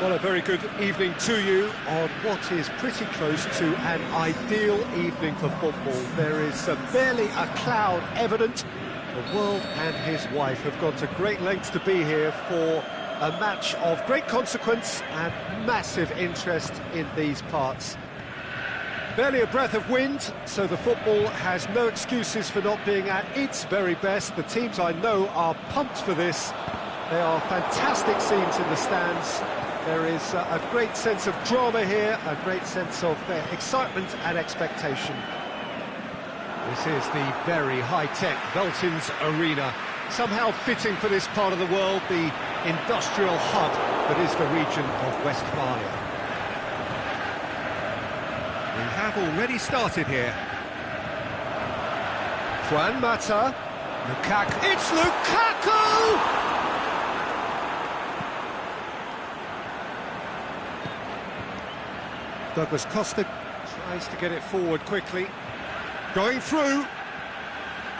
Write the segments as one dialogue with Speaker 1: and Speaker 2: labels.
Speaker 1: Well, a very good evening to you on what is pretty close to an ideal evening for football. There is barely a cloud evident. The world and his wife have gone to great lengths to be here for a match of great consequence and massive interest in these parts. Barely a breath of wind, so the football has no excuses for not being at its very best. The teams I know are pumped for this. There are fantastic scenes in the stands. There is a great sense of drama here, a great sense of excitement and expectation. This is the very high-tech Veltins Arena, somehow fitting for this part of the world, the industrial hub that is the region of Westphalia. We have already started here. Juan Mata, Lukaku, it's Lukaku! Douglas Costa tries to get it forward quickly. Going through.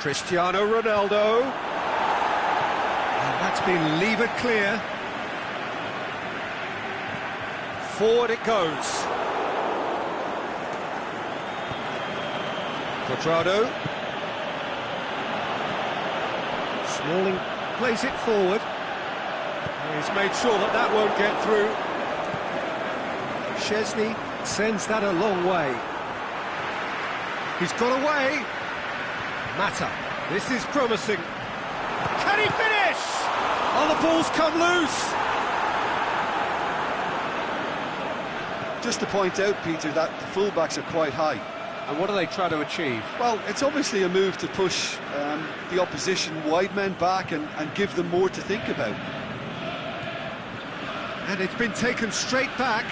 Speaker 1: Cristiano Ronaldo. And that's been levered clear. Forward it goes. Quadrado. Smalling plays it forward. He's made sure that that won't get through. Szczesny sends that a long way. He's got away. Mata, this is promising. Can he finish? Oh, the ball's come loose.
Speaker 2: Just to point out, Peter, that the fullbacks are quite high.
Speaker 1: And what are they trying to achieve?
Speaker 2: Well, it's obviously a move to push the opposition wide men back and give them more to think about.
Speaker 1: And it's been taken straight back.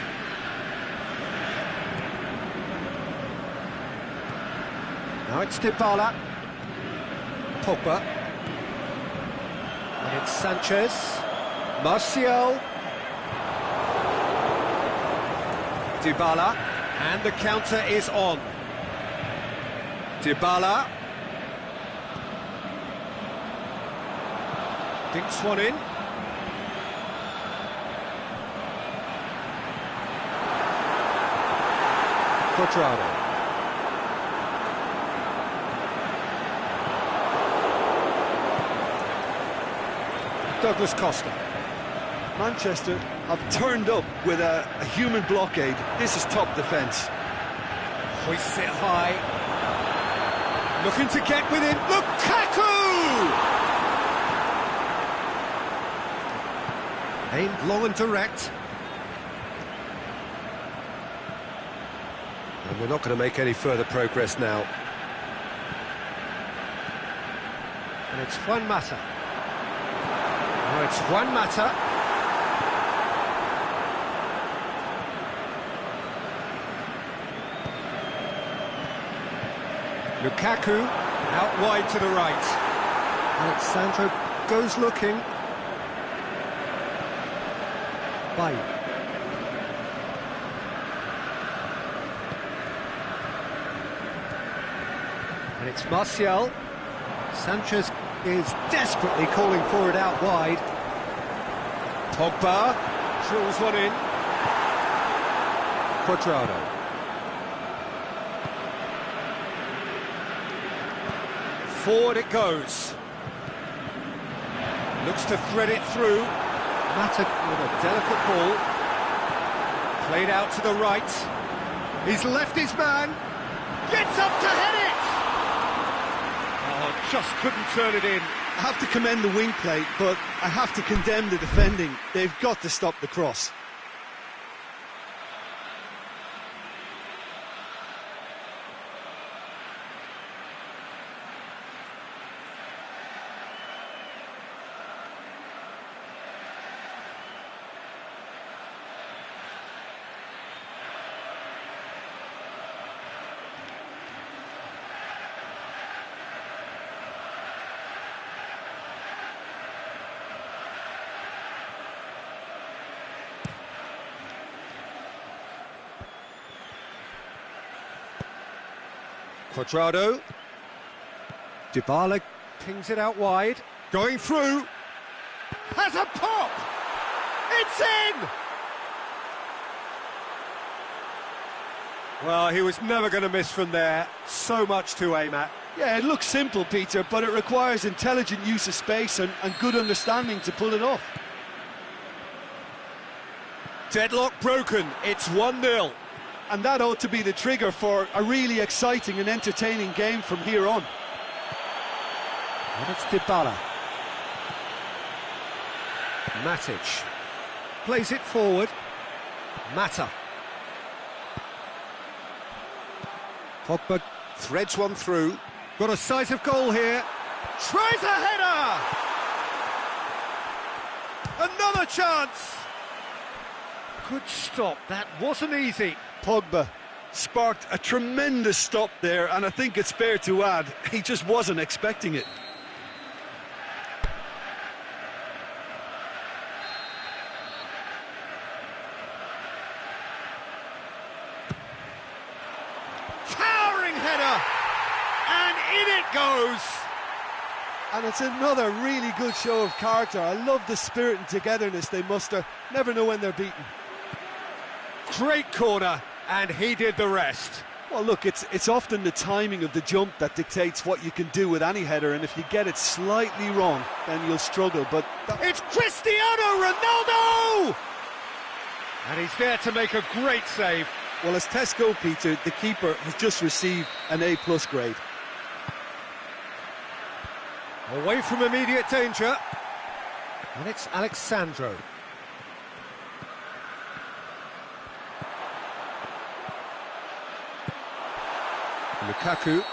Speaker 1: Now it's Dybala. Pogba. And it's Sanchez. Martial. Dybala. And the counter is on. Dybala. Dinks one in. Quadrado. Douglas Costa.
Speaker 2: Manchester have turned up with a human blockade. This is top defence.
Speaker 1: Hoists it high. Looking to get within. Lukaku! Aimed long and direct. And we're not going to make any further progress now. And it's Juan Mata. Oh, it's Juan Mata. Lukaku out wide to the right. Alexandro goes looking. Bailly. And it's Martial. Sanchez is desperately calling for it out wide. Pogba drills one in. Quadrado. Forward it goes. Looks to thread it through. Mata with a delicate ball. Played out to the right. He's left his man. Gets up to head it! Oh, just couldn't turn it in.
Speaker 2: I have to commend the wing play, but I have to condemn the defending. They've got to stop the cross.
Speaker 1: Quadrado. Dybala pings it out wide. Going through. Has a pop! It's in! Well, he was never going to miss from there. So much to aim at.
Speaker 2: Yeah, it looks simple, Peter, but it requires intelligent use of space and good understanding to pull it off.
Speaker 1: Deadlock broken, it's 1-0.
Speaker 2: And that ought to be the trigger for a really exciting and entertaining game from here on.
Speaker 1: And it's Dybala. Matic. Plays it forward. Mata. Pogba threads one through. Got a sight of goal here. Tries a header! Another chance! Good stop, that wasn't easy.
Speaker 2: Pogba sparked a tremendous stop there, and I think it's fair to add, he just wasn't expecting it.
Speaker 1: Towering header! And in it goes!
Speaker 2: And it's another really good show of character. I love the spirit and togetherness they muster. Never know when they're beaten.
Speaker 1: Great corner, and he did the rest.
Speaker 2: Well, look, it's often the timing of the jump that dictates what you can do with any header, and if you get it slightly wrong, then you'll struggle. But
Speaker 1: it's Cristiano Ronaldo! And he's there to make a great save.
Speaker 2: Well, as tests go, Peter, the keeper has just received an A+ grade.
Speaker 1: Away from immediate danger. And it's Alexandro. Lukaku.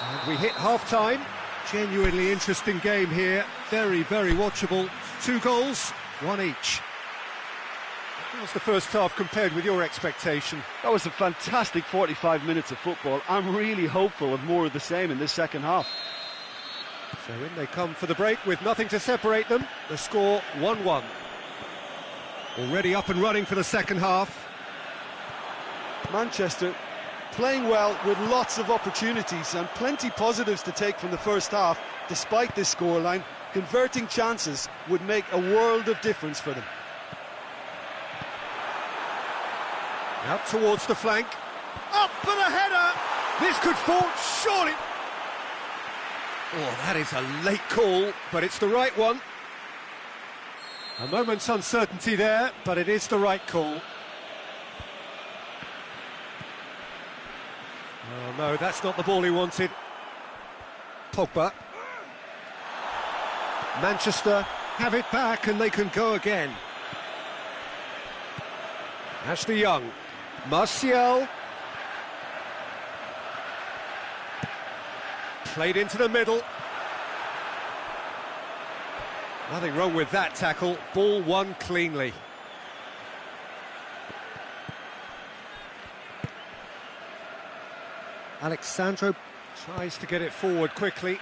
Speaker 1: And we hit half-time. Genuinely interesting game here. Very, very watchable. 2 goals, 1 each. How was the first half compared with your expectation?
Speaker 2: That was a fantastic 45 minutes of football. I'm really hopeful of more of the same in this second half.
Speaker 1: So in they come for the break with nothing to separate them. The score 1-1. Already up and running for the second half.
Speaker 2: Manchester playing well with lots of opportunities and plenty positives to take from the first half. Despite this scoreline, converting chances would make a world of difference for them.
Speaker 1: Out towards the flank. Up for the header! This could fall, surely. Oh, that is a late call, but it's the right one. A moment's uncertainty there, but it is the right call. Oh no, that's not the ball he wanted. Pogba. Manchester have it back and they can go again. Ashley Young. Martial. Played into the middle. Nothing wrong with that tackle. Ball won cleanly. Alexandro tries to get it forward quickly.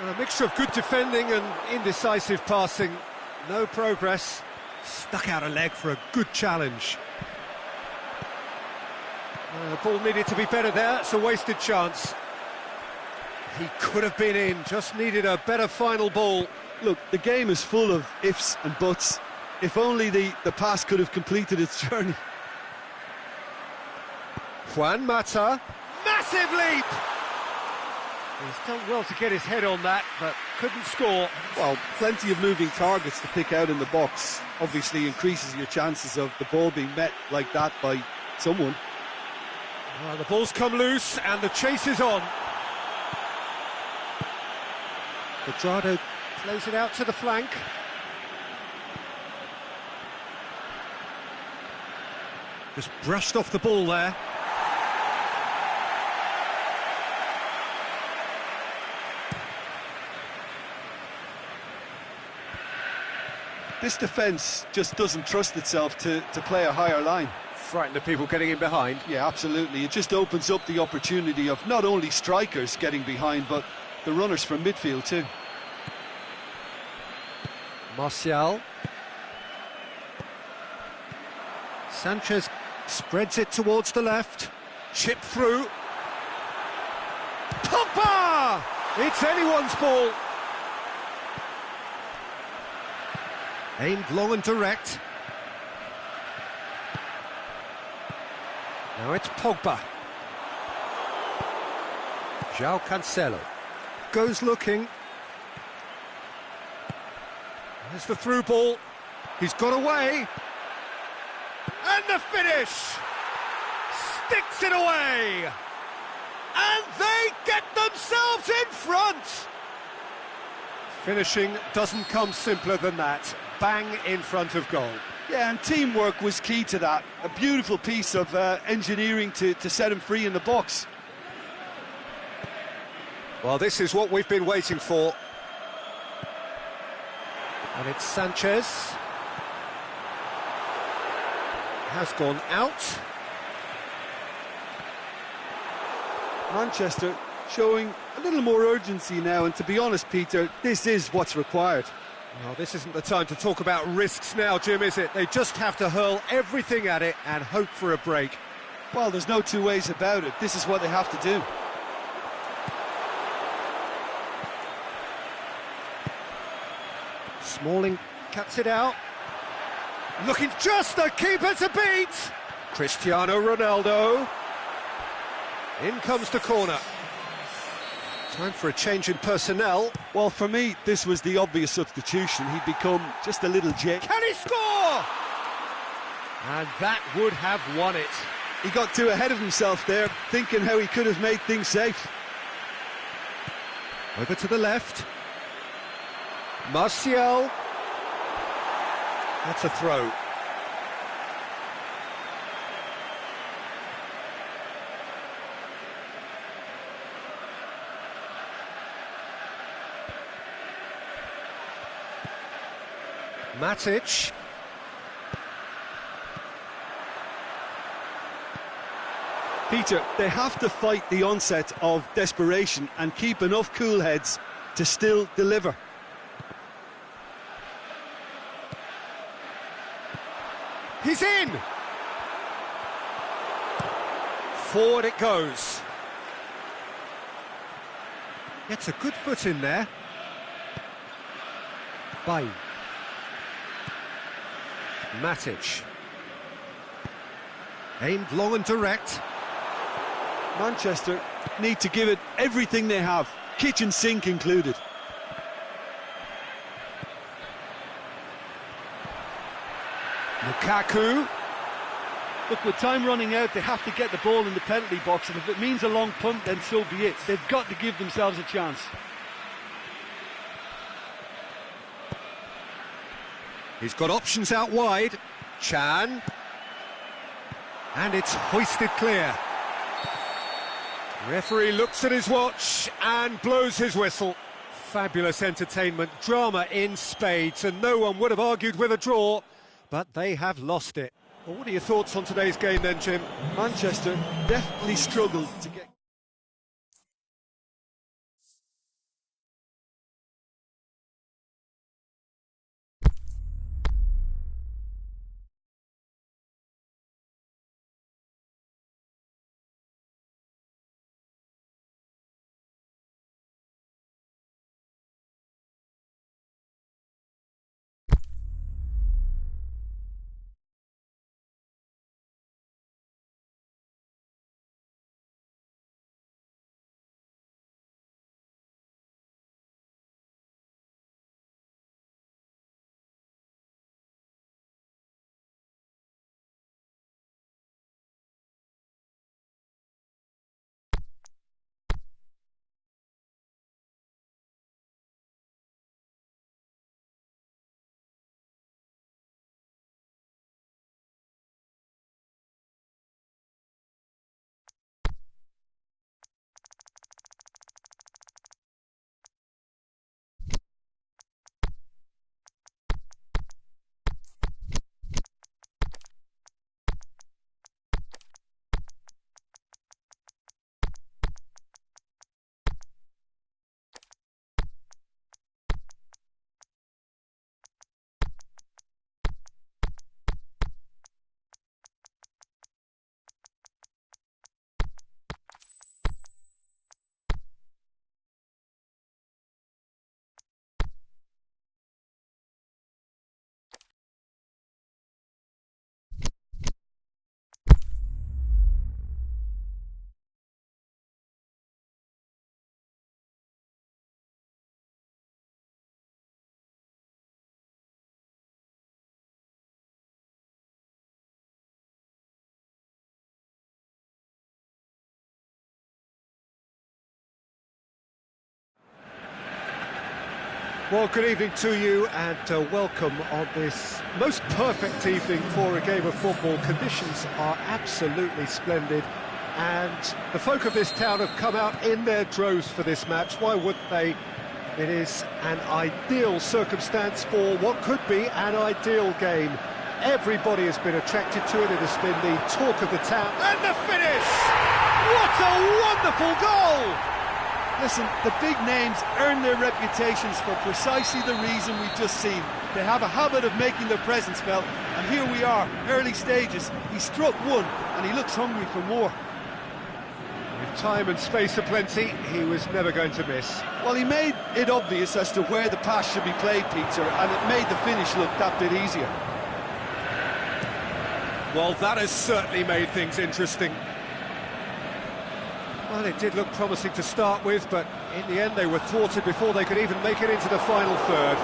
Speaker 1: A mixture of good defending and indecisive passing. No progress. Stuck out a leg for a good challenge. The ball needed to be better there. It's a wasted chance. He could have been in, just needed a better final ball.
Speaker 2: Look, the game is full of ifs and buts. If only the pass could have completed its journey.
Speaker 1: Juan Mata. Massive leap! He's done well to get his head on that, but couldn't score.
Speaker 2: Well, plenty of moving targets to pick out in the box. Obviously increases your chances of the ball being met like that by someone.
Speaker 1: Well, the ball's come loose and the chase is on. Quadrado plays it out to the flank. Just brushed off the ball there.
Speaker 2: This defence just doesn't trust itself to play a higher line.
Speaker 1: Frighten the people getting in behind.
Speaker 2: Yeah, absolutely. It just opens up the opportunity of not only strikers getting behind, but the runners from midfield too.
Speaker 1: Martial. Sanchez spreads it towards the left. Chip through. Pogba! It's anyone's ball. Aimed long and direct. Now it's Pogba. João Cancelo. Goes looking. There's the through ball. He's got away. And the finish! Sticks it away! And they get themselves in front! Finishing doesn't come simpler than that. Bang in front of goal.
Speaker 2: Yeah, and teamwork was key to that. A beautiful piece of engineering to set him free in the box.
Speaker 1: Well, this is what we've been waiting for. And it's Sanchez. Has gone out.
Speaker 2: Manchester showing a little more urgency now, and to be honest, Peter, this is what's required.
Speaker 1: Well, this isn't the time to talk about risks now, Jim, is it? They just have to hurl everything at it and hope for a break.
Speaker 2: Well, there's no two ways about it. This is what they have to do.
Speaker 1: Smalling cuts it out. Looking just the keeper to beat! Cristiano Ronaldo. In comes the corner. Time for a change in personnel.
Speaker 2: Well, for me, this was the obvious substitution. He'd become just a little jet.
Speaker 1: Can he score? And that would have won it.
Speaker 2: He got too ahead of himself there, thinking how he could have made things safe.
Speaker 1: Over to the left. Martial. That's a throw. Matic.
Speaker 2: Peter, they have to fight the onset of desperation and keep enough cool heads to still deliver.
Speaker 1: He's in! Forward it goes. Gets a good foot in there. Bay. Matic. Aimed long and direct.
Speaker 2: Manchester need to give it everything they have, kitchen sink included.
Speaker 1: Lukaku.
Speaker 2: Look, with time running out, they have to get the ball in the penalty box, and if it means a long punt, then so be it. They've got to give themselves a chance.
Speaker 1: He's got options out wide. Chan. And it's hoisted clear. Referee looks at his watch and blows his whistle. Fabulous entertainment, drama in spades, and no one would have argued with a draw, but they have lost it. Well, what are your thoughts on today's game then, Jim?
Speaker 2: Manchester definitely struggled to get...
Speaker 1: Well, good evening to you and welcome on this most perfect evening for a game of football. Conditions are absolutely splendid and the folk of this town have come out in their droves for this match. Why wouldn't they? It is an ideal circumstance for what could be an ideal game. Everybody has been attracted to it. It has been the talk of the town. And the finish! What a wonderful goal!
Speaker 2: Listen, the big names earn their reputations for precisely the reason we've just seen. They have a habit of making their presence felt, and here we are, early stages. He struck one, and he looks hungry for more.
Speaker 1: With time and space aplenty, he was never going to miss.
Speaker 2: Well, he made it obvious as to where the pass should be played, Peter, and it made the finish look that bit easier.
Speaker 1: Well, that has certainly made things interesting. Well, it did look promising to start with, but in the end they were thwarted before they could even make it into the final third.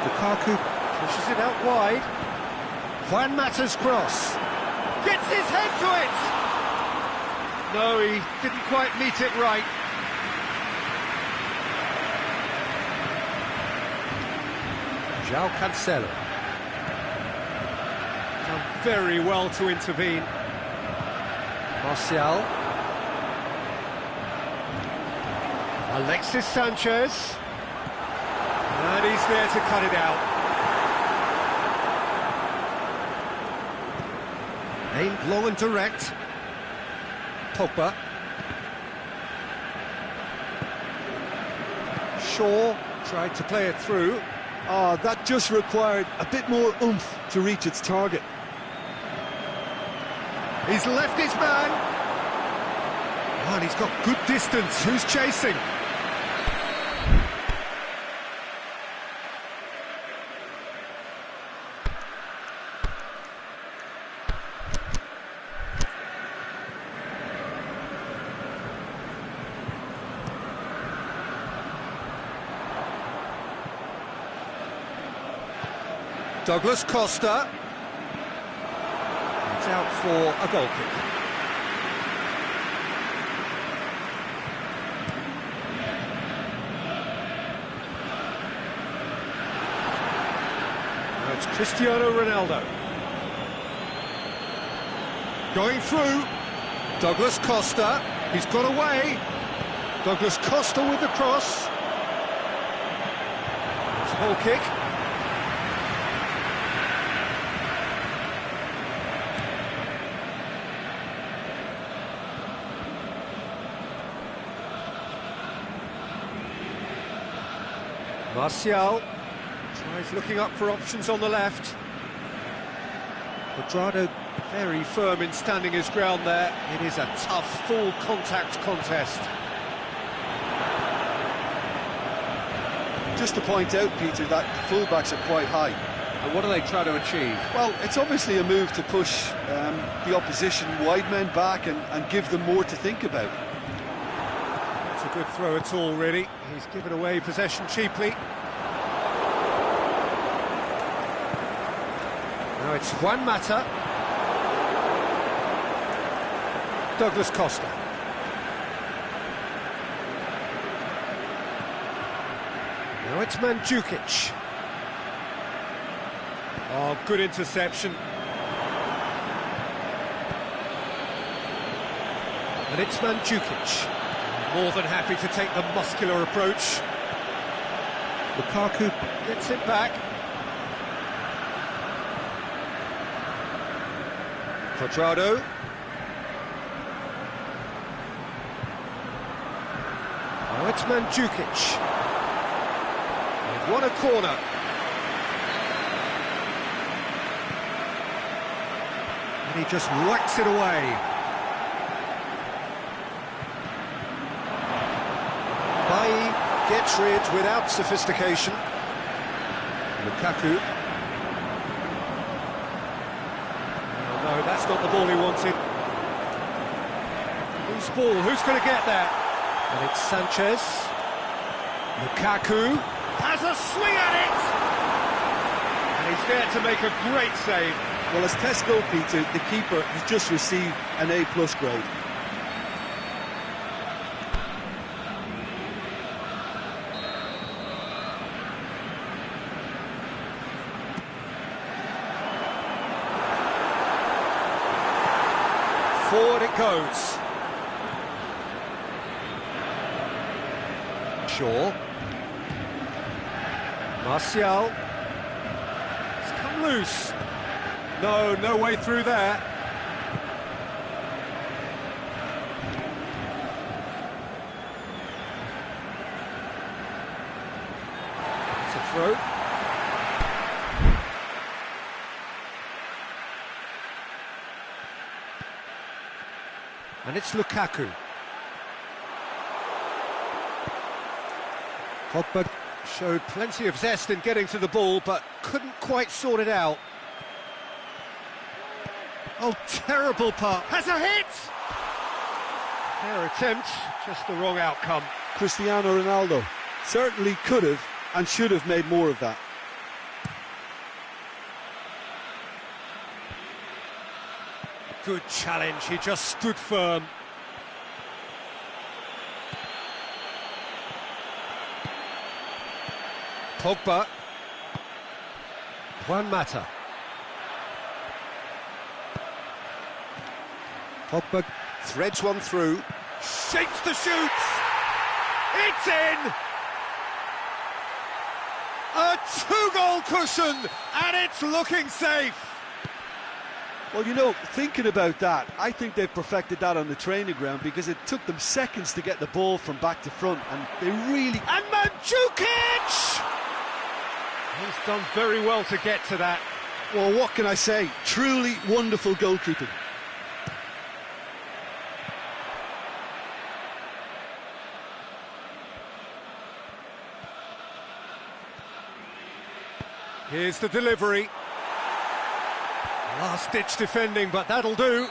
Speaker 1: Lukaku pushes it out wide. Juan Mata's cross. Gets his head to it! No, he didn't quite meet it right. João Cancelo. Done very well to intervene. Martial. Alexis Sanchez, and he's there to cut it out. Aimed long and direct. Pogba. Shaw tried to play it through.
Speaker 2: That just required a bit more oomph to reach its target.
Speaker 1: He's left his man. And he's got good distance. Who's chasing? Douglas Costa. It's out for a goal kick. Now it's Cristiano Ronaldo. Going through. Douglas Costa. He's got away. Douglas Costa with the cross. It's a goal kick. Martial tries looking up for options on the left. Quadrado very firm in standing his ground there. It is a tough, full contact contest.
Speaker 2: Just to point out, Peter, that the fullbacks are quite high.
Speaker 1: And what do they try to achieve?
Speaker 2: Well, it's obviously a move to push the opposition wide men back and give them more to think about.
Speaker 1: It's a good throw at all, really. He's given away possession cheaply. Now it's Juan Mata. Douglas Costa. Now it's Mandzukic. Oh, good interception. And it's Mandzukic. More than happy to take the muscular approach. Lukaku gets it back. Quadrado. Now it's Mandzukic. They've won a corner. And he just whacks it away. Gets rid without sophistication. Lukaku. Oh, no, that's not the ball he wanted. Loose ball, who's going to get that? And it's Sanchez. Lukaku has a swing at it! And he's there to make a great save.
Speaker 2: Well, as test goal, Peter, the keeper has just received an A+ grade.
Speaker 1: it goes. Shaw. Martial. It's come loose. No way through there. It's a throw. And it's Lukaku. Pogba showed plenty of zest in getting to the ball, but couldn't quite sort it out. Oh, terrible pass. Has a hit! Fair attempt, just the wrong outcome.
Speaker 2: Cristiano Ronaldo certainly could have and should have made more of that.
Speaker 1: Good challenge, he just stood firm. Pogba. Juan Mata. Pogba threads one through. Shakes the shoots! It's in! A two-goal cushion, and it's looking safe!
Speaker 2: Well, you know, thinking about that, I think they've perfected that on the training ground because it took them seconds to get the ball from back to front, and they really...
Speaker 1: And Mandzukic! He's done very well to get to that.
Speaker 2: Well, what can I say? Truly wonderful goalkeeping.
Speaker 1: Here's the delivery. Last-ditch defending, but that'll do.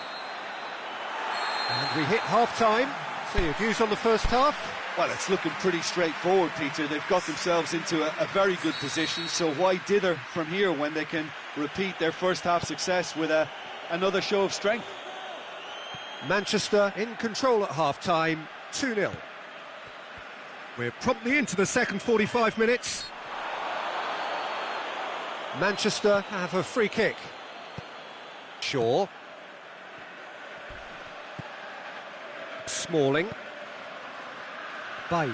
Speaker 1: And we hit half-time. So your views on the first half?
Speaker 2: Well, it's looking pretty straightforward, Peter. They've got themselves into a very good position, so why dither from here when they can repeat their first-half success with another show of strength?
Speaker 1: Manchester in control at half-time, 2-0. We're promptly into the second 45 minutes. Manchester have a free kick. Shaw. Smalling. Bay.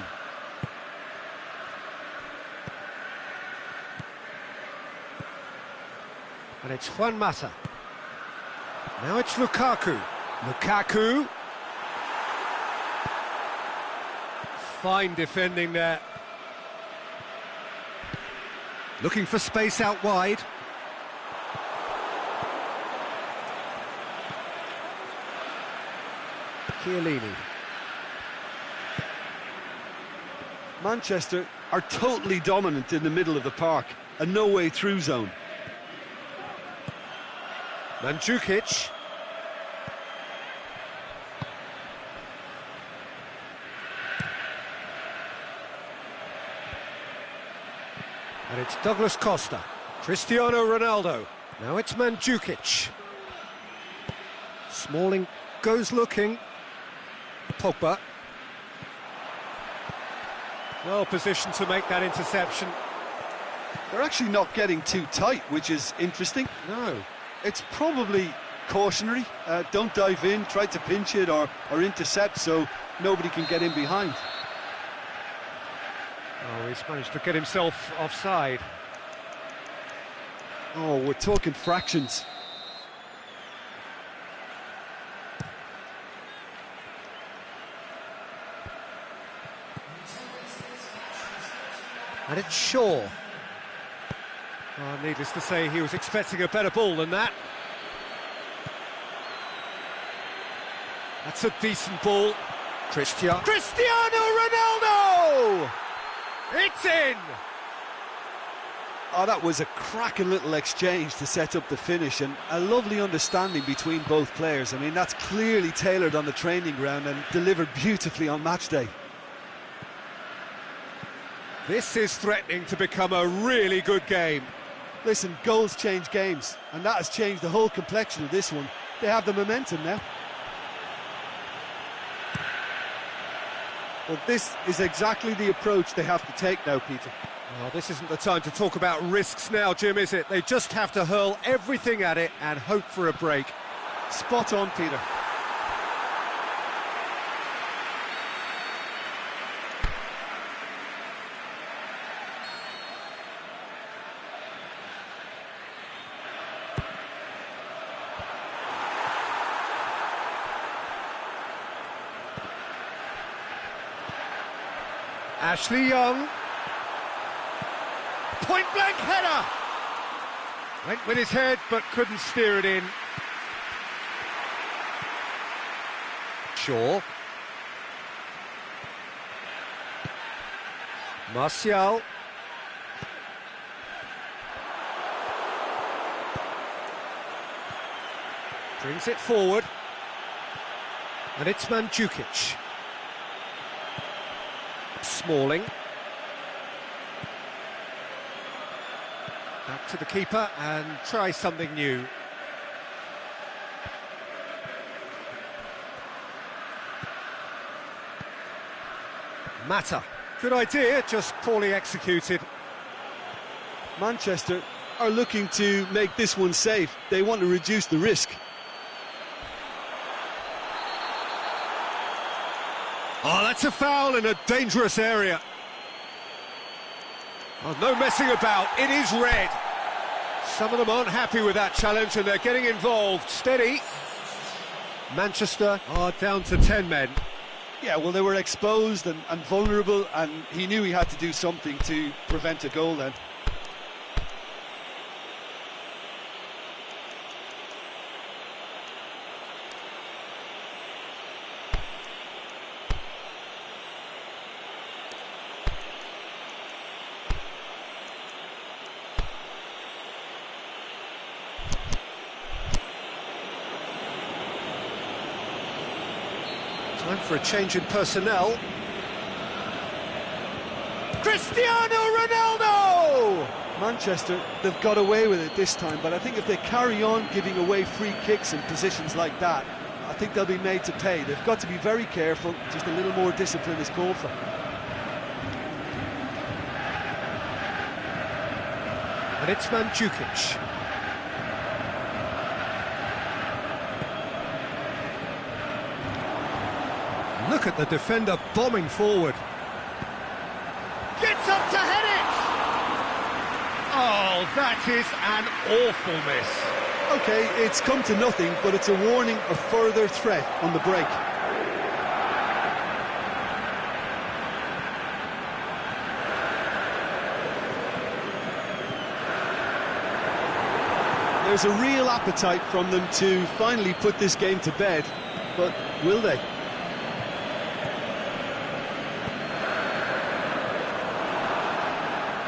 Speaker 1: And it's Juan Mata. Now it's Lukaku. Lukaku. Fine defending there. Looking for space out wide. Chiellini.
Speaker 2: Manchester are totally dominant in the middle of the park, a no-way through zone.
Speaker 1: Mandzukic. And it's Douglas Costa. Cristiano Ronaldo. Now it's Mandzukic. Smalling goes looking. Pogba. Well positioned to make that interception.
Speaker 2: They're actually not getting too tight, which is interesting.
Speaker 1: No.
Speaker 2: It's probably cautionary. Don't dive in, try to pinch it or intercept so nobody can get in behind.
Speaker 1: Oh, he's managed to get himself offside.
Speaker 2: Oh, we're talking fractions.
Speaker 1: And it's Shaw. Oh, needless to say, he was expecting a better ball than that. That's a decent ball. Cristiano Ronaldo! It's in!
Speaker 2: Oh, that was a cracking little exchange to set up the finish, and a lovely understanding between both players. I mean, that's clearly tailored on the training ground and delivered beautifully on match day.
Speaker 1: This is threatening to become a really good game.
Speaker 2: Listen, goals change games, and that has changed the whole complexion of this one. They have the momentum now. Well, this is exactly the approach they have to take now, Peter.
Speaker 1: Well, this isn't the time to talk about risks now, Jim, is it? They just have to hurl everything at it and hope for a break.
Speaker 2: Spot on, Peter.
Speaker 1: Ashley Young. Point-blank header. Went with his head, but couldn't steer it in. Shaw. Martial. Brings it forward. And it's Mandzukic. Smalling. Back to the keeper and try something new. Mata. Good idea, just poorly executed.
Speaker 2: Manchester are looking to make this one safe. They want to reduce the risk.
Speaker 1: Oh, that's a foul in a dangerous area. Oh, no messing about, it is red. Some of them aren't happy with that challenge and they're getting involved. Steady. Manchester are down to 10 men.
Speaker 2: Yeah, well, they were exposed and vulnerable, and he knew he had to do something to prevent a goal then.
Speaker 1: Time for a change in personnel. Cristiano Ronaldo!
Speaker 2: Manchester, they've got away with it this time, but I think if they carry on giving away free kicks in positions like that, I think they'll be made to pay. They've got to be very careful. Just a little more discipline is called for.
Speaker 1: And it's Mandzukic. Look at the defender bombing forward. Gets up to head it! Oh, that is an awful miss.
Speaker 2: OK, it's come to nothing, but it's a warning of further threat on the break. There's a real appetite from them to finally put this game to bed, but will they?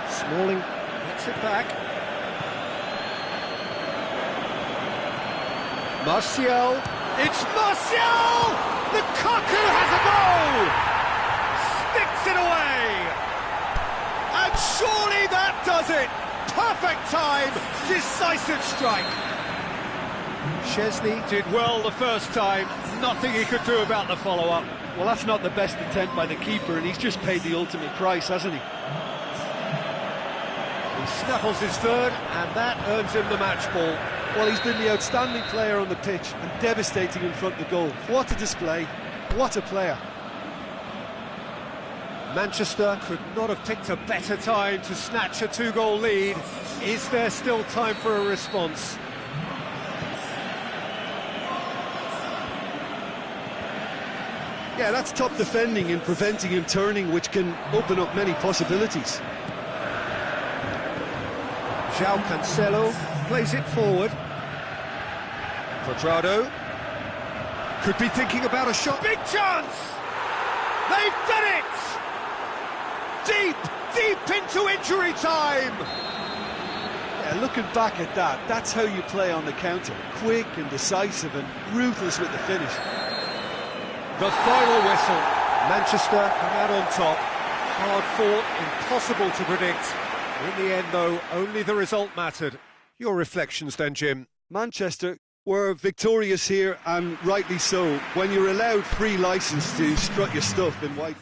Speaker 1: Smalling gets it back. Martial. It's Martial! Lukaku has a goal! Sticks it away! And surely that does it! Perfect time! Decisive strike! Szczesny did well the first time. Nothing he could do about the follow-up.
Speaker 2: Well, that's not the best attempt by the keeper, and he's just paid the ultimate price, hasn't he?
Speaker 1: He snaffles his third, and that earns him the match ball.
Speaker 2: Well, he's been the outstanding player on the pitch and devastating in front of the goal. What a display, what a player.
Speaker 1: Manchester could not have picked a better time to snatch a two-goal lead. Is there still time for a response?
Speaker 2: Yeah, that's top defending and preventing him turning, which can open up many possibilities.
Speaker 1: João Cancelo plays it forward. Quadrado could be thinking about a shot. Big chance! They've done it! Deep into injury time!
Speaker 2: Yeah, looking back at that, that's how you play on the counter. Quick and decisive and ruthless with the finish.
Speaker 1: The final whistle. Manchester come out on top. Hard fought, impossible to predict. In the end, though, only the result mattered. Your reflections then, Jim?
Speaker 2: Manchester were victorious here, and rightly so, when you're allowed free licence to strut your stuff in white.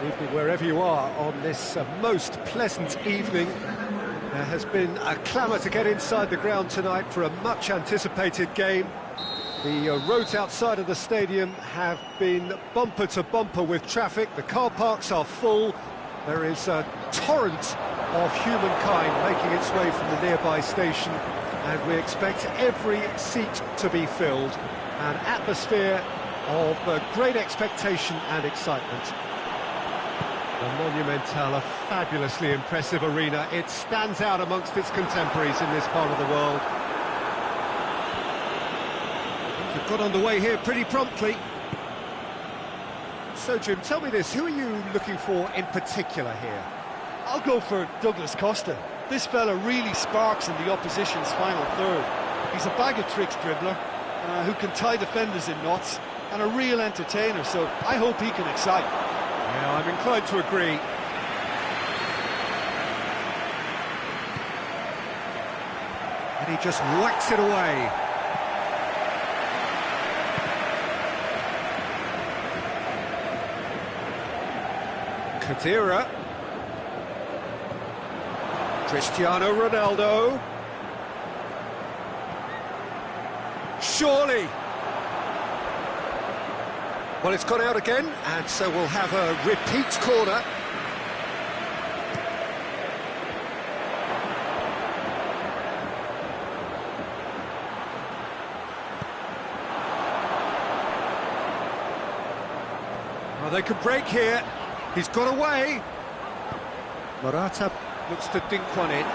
Speaker 1: Good evening wherever you are on this most pleasant evening. There has been a clamour to get inside the ground tonight for a much-anticipated game. The roads outside of the stadium have been bumper to bumper with traffic. The car parks are full. There is a torrent of humankind making its way from the nearby station, and we expect every seat to be filled. An atmosphere of great expectation and excitement. The Monumental, a fabulously impressive arena. It stands out amongst its contemporaries in this part of the world. We've got underway here pretty promptly. So, Jim, tell me this, who are you looking for in particular here?
Speaker 2: I'll go for Douglas Costa. This fella really sparks in the opposition's final third. He's a bag of tricks dribbler who can tie defenders in knots, and a real entertainer, so I hope he can excite.
Speaker 1: Yeah, I'm inclined to agree. And he just whacks it away. Khedira. Cristiano Ronaldo. Surely. Well, it's gone out again, and so we'll have a repeat corner. Well, they could break here. He's got away. Morata looks to dink one in.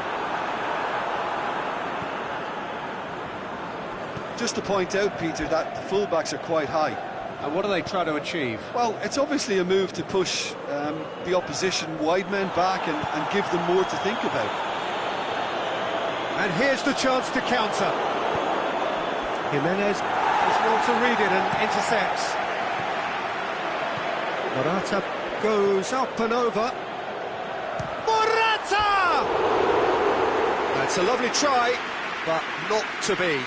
Speaker 2: Just to point out, Peter, that the fullbacks are quite high.
Speaker 1: And what are they trying to achieve?
Speaker 2: Well, it's obviously a move to push the opposition wide men back and give them more to think about.
Speaker 1: And here's the chance to counter. Jimenez is well to read it and intercepts. Morata goes up and over. Morata! That's a lovely try, but not to be.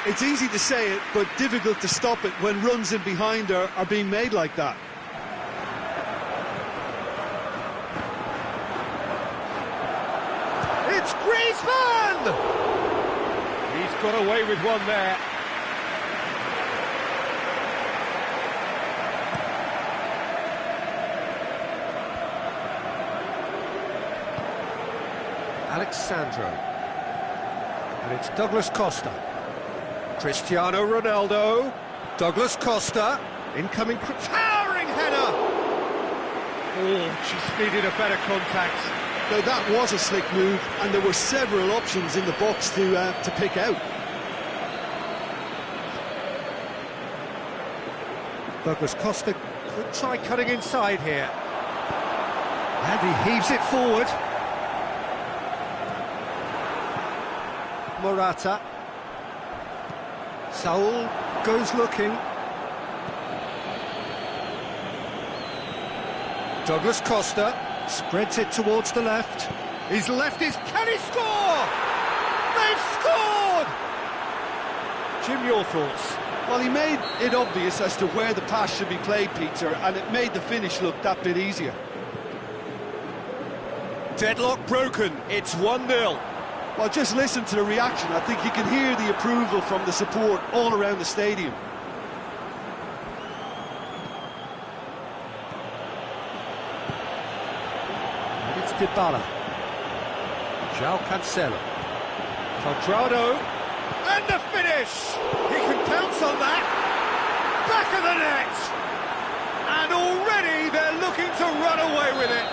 Speaker 2: It's easy to say it, but difficult to stop it when runs in behind are being made like that.
Speaker 1: It's Griezmann! He's got away with one there. Alexandro. And it's Douglas Costa. Cristiano Ronaldo. Douglas Costa. Incoming towering header! Oh, just needed a better contact.
Speaker 2: Now that was a slick move, and there were several options in the box to pick out.
Speaker 1: Douglas Costa could try cutting inside here. And he heaves it forward. Morata. Saul goes looking. Douglas Costa spreads it towards the left. His left is... Can he score? They've scored! Jim, your thoughts?
Speaker 2: Well, he made it obvious as to where the pass should be played, Peter, and it made the finish look that bit easier.
Speaker 1: Deadlock broken. It's 1-0.
Speaker 2: Well, just listen to the reaction. I think you can hear the approval from the support all around the stadium.
Speaker 1: And it's Dybala. João Cancelo. Cuadrado. And the finish! He can pounce on that. Back of the net! And already they're looking to run away with it.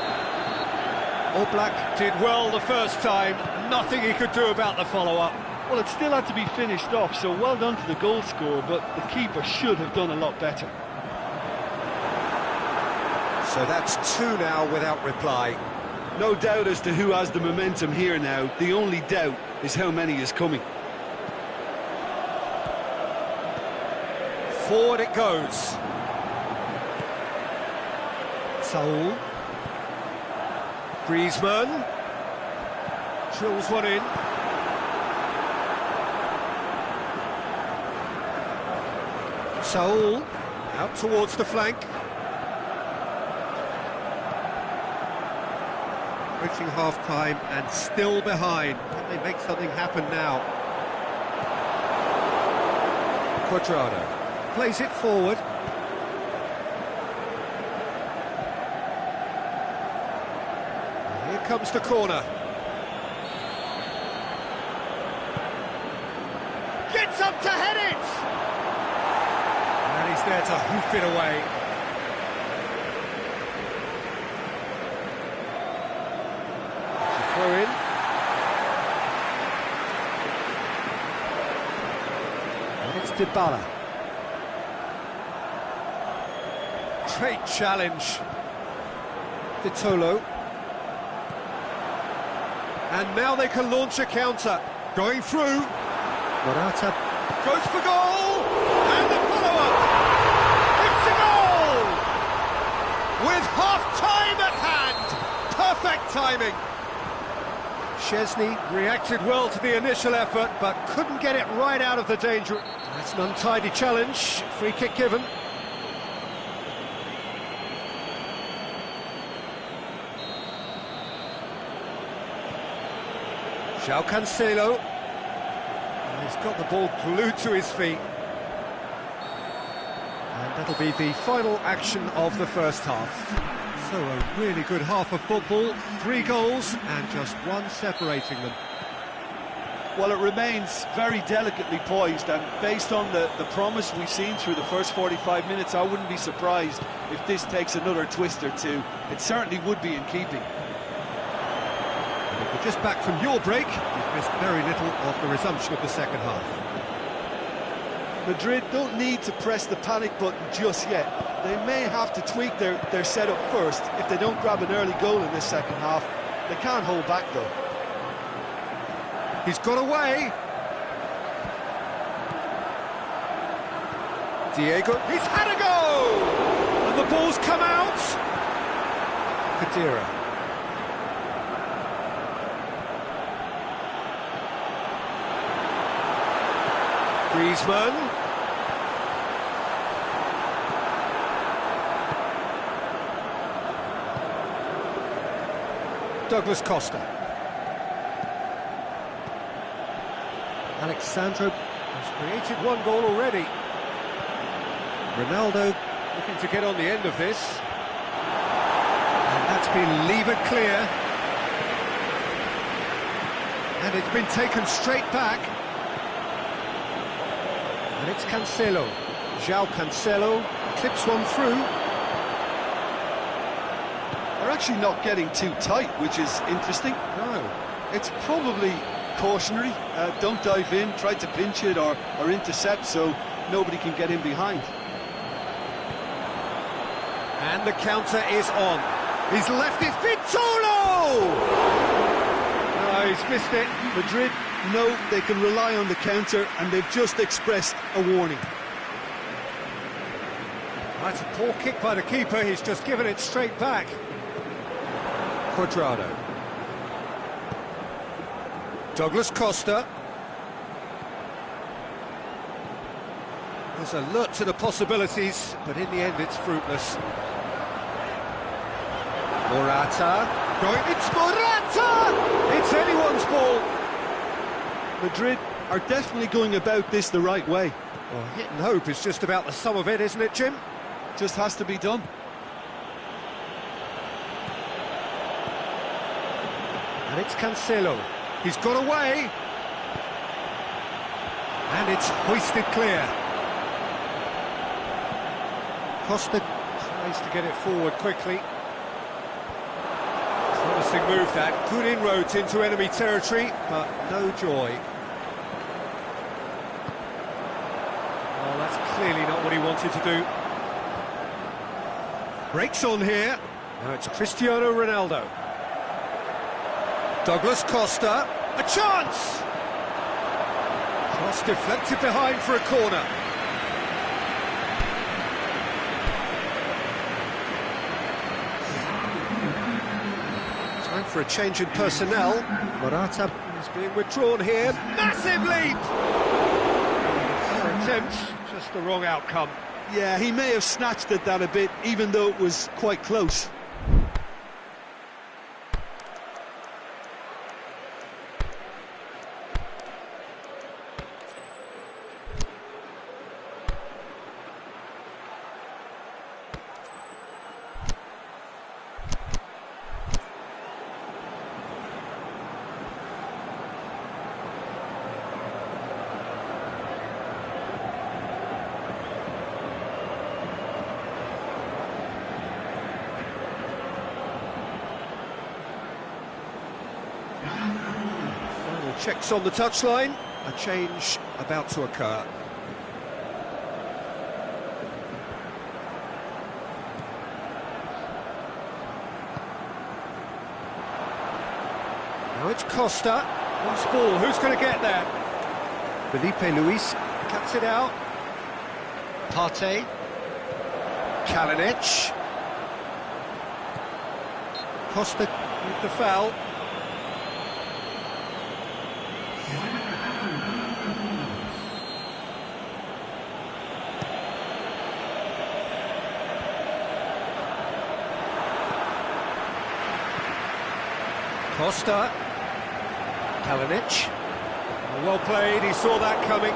Speaker 1: Oblak did well the first time. Nothing he could do about the follow-up.
Speaker 2: Well, it still had to be finished off, so well done to the goal scorer, but the keeper should have done a lot better.
Speaker 1: So that's 2 now without reply.
Speaker 2: No doubt as to who has the momentum here now. The only doubt is how many is coming.
Speaker 1: Forward it goes. Saul. Griezmann. Drills one in. Saul out towards the flank. Reaching half-time and still behind. Can they make something happen now? Quadrado plays it forward. And here comes the corner. Gets up to head it! And he's there to hoof it away. Throw in. And it's Dybala. Great challenge. Vitolo. And now they can launch a counter. Going through. Morata goes for goal. And the follow-up. It's a goal! With half-time at hand. Perfect timing. Szczesny reacted well to the initial effort, but couldn't get it right out of the danger. That's an untidy challenge. Free kick given. João Cancelo. He's got the ball glued to his feet. And that'll be the final action of the first half. So a really good half of football, 3 goals and just one separating them.
Speaker 2: Well, it remains very delicately poised, and based on the promise we've seen through the first 45 minutes, I wouldn't be surprised if this takes another twist or two. It certainly would be in keeping.
Speaker 1: And if you're just back from your break, you've missed very little of the resumption of the second half.
Speaker 2: Madrid don't need to press the panic button just yet. They may have to tweak their setup first if they don't grab an early goal in this second half. They can't hold back though.
Speaker 1: He's got away. Diego, he's had a go! And the ball's come out. Kadira. Griezmann. Douglas Costa. Alexandro has created 1 goal already. Ronaldo looking to get on the end of this. And that's been levered clear. And it's been taken straight back. And it's Cancelo. João Cancelo clips one through.
Speaker 2: They're actually not getting too tight, which is interesting.
Speaker 1: No.
Speaker 2: It's probably cautionary. Don't dive in, try to pinch it or intercept so nobody can get in behind.
Speaker 1: And the counter is on. He's left it. Vitolo! No, he's missed it.
Speaker 2: Madrid know they can rely on the counter, and they've just expressed a warning.
Speaker 1: That's a poor kick by the keeper. He's just given it straight back. Quadrado. Douglas Costa. There's alert to the possibilities, but in the end it's fruitless. Morata. Going, it's Morata! It's anyone's ball.
Speaker 2: Madrid are definitely going about this the right way.
Speaker 1: Well, hit and hope is just about the sum of it, isn't it, Jim?
Speaker 2: Just has to be done.
Speaker 1: And it's Cancelo. He's got away. And it's hoisted clear. Costa tries to get it forward quickly. Promising move that. Good inroads into enemy territory, but no joy. Well, that's clearly not what he wanted to do. Breaks on here. Now it's Cristiano Ronaldo. Douglas Costa, a chance! Cross deflected behind for a corner. Time for a change in personnel. Morata is being withdrawn here. Massive leap! Fair attempt, just the wrong outcome.
Speaker 2: Yeah, he may have snatched at that a bit, even though it was quite close.
Speaker 1: Final checks on the touchline. A change about to occur. Now it's Costa. Loose ball. Who's going to get there? Felipe Luis cuts it out. Partey. Kalinic. Costa with the foul. Costa. Kalinic. Well played, he saw that coming.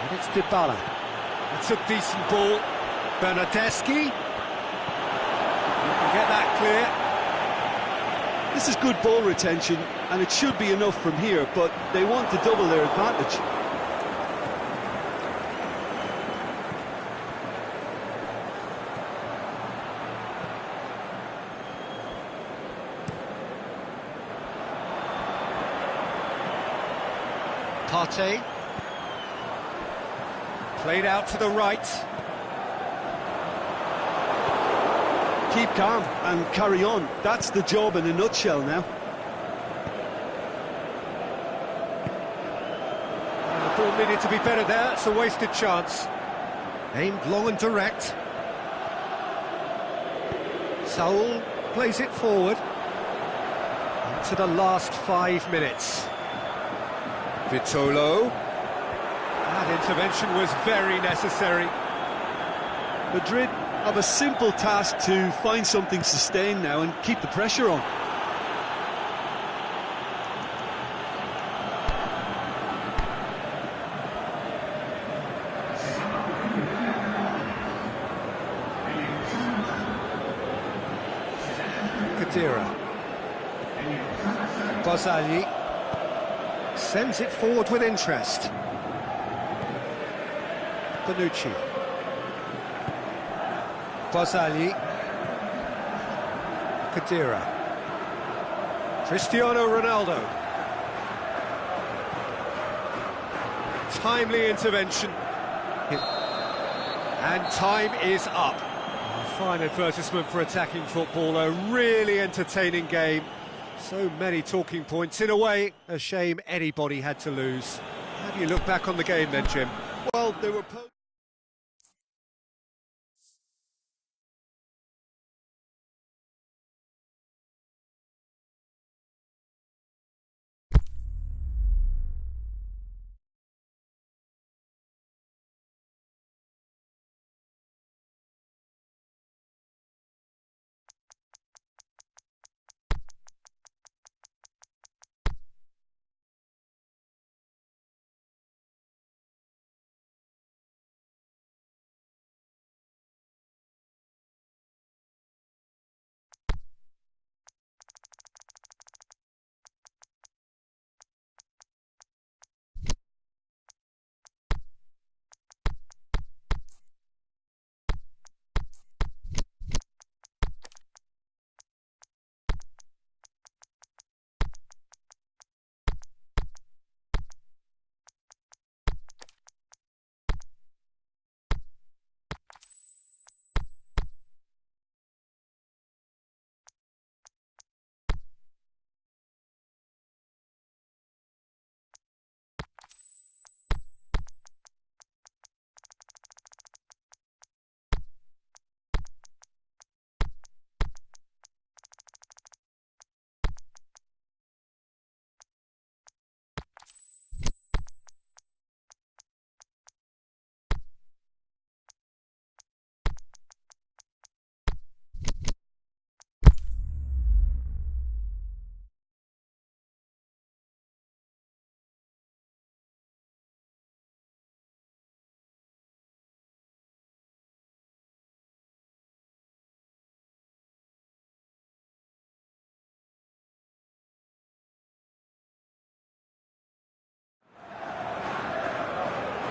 Speaker 1: And it's Dybala. It's a decent ball. Bernardeschi. You can get that clear.
Speaker 2: This is good ball retention, and it should be enough from here, but they want to double their advantage.
Speaker 1: Partey. Played out to the right.
Speaker 2: Keep calm and carry on. That's the job in a nutshell now.
Speaker 1: The ball needed to be better there. It's a wasted chance. Aimed long and direct. Saul plays it forward. Into the last 5 minutes. Vitolo. That intervention was very necessary.
Speaker 2: Madrid have a simple task to find something sustained now and keep the pressure on.
Speaker 1: Kadira. Bozali sends it forward with interest. Bonucci. Bozali. Kadira. Cristiano Ronaldo. Timely intervention. And time is up. A fine advertisement for attacking football, a really entertaining game. So many talking points. In a way, a shame anybody had to lose. How do you look back on the game then, Jim?
Speaker 2: Well, they were...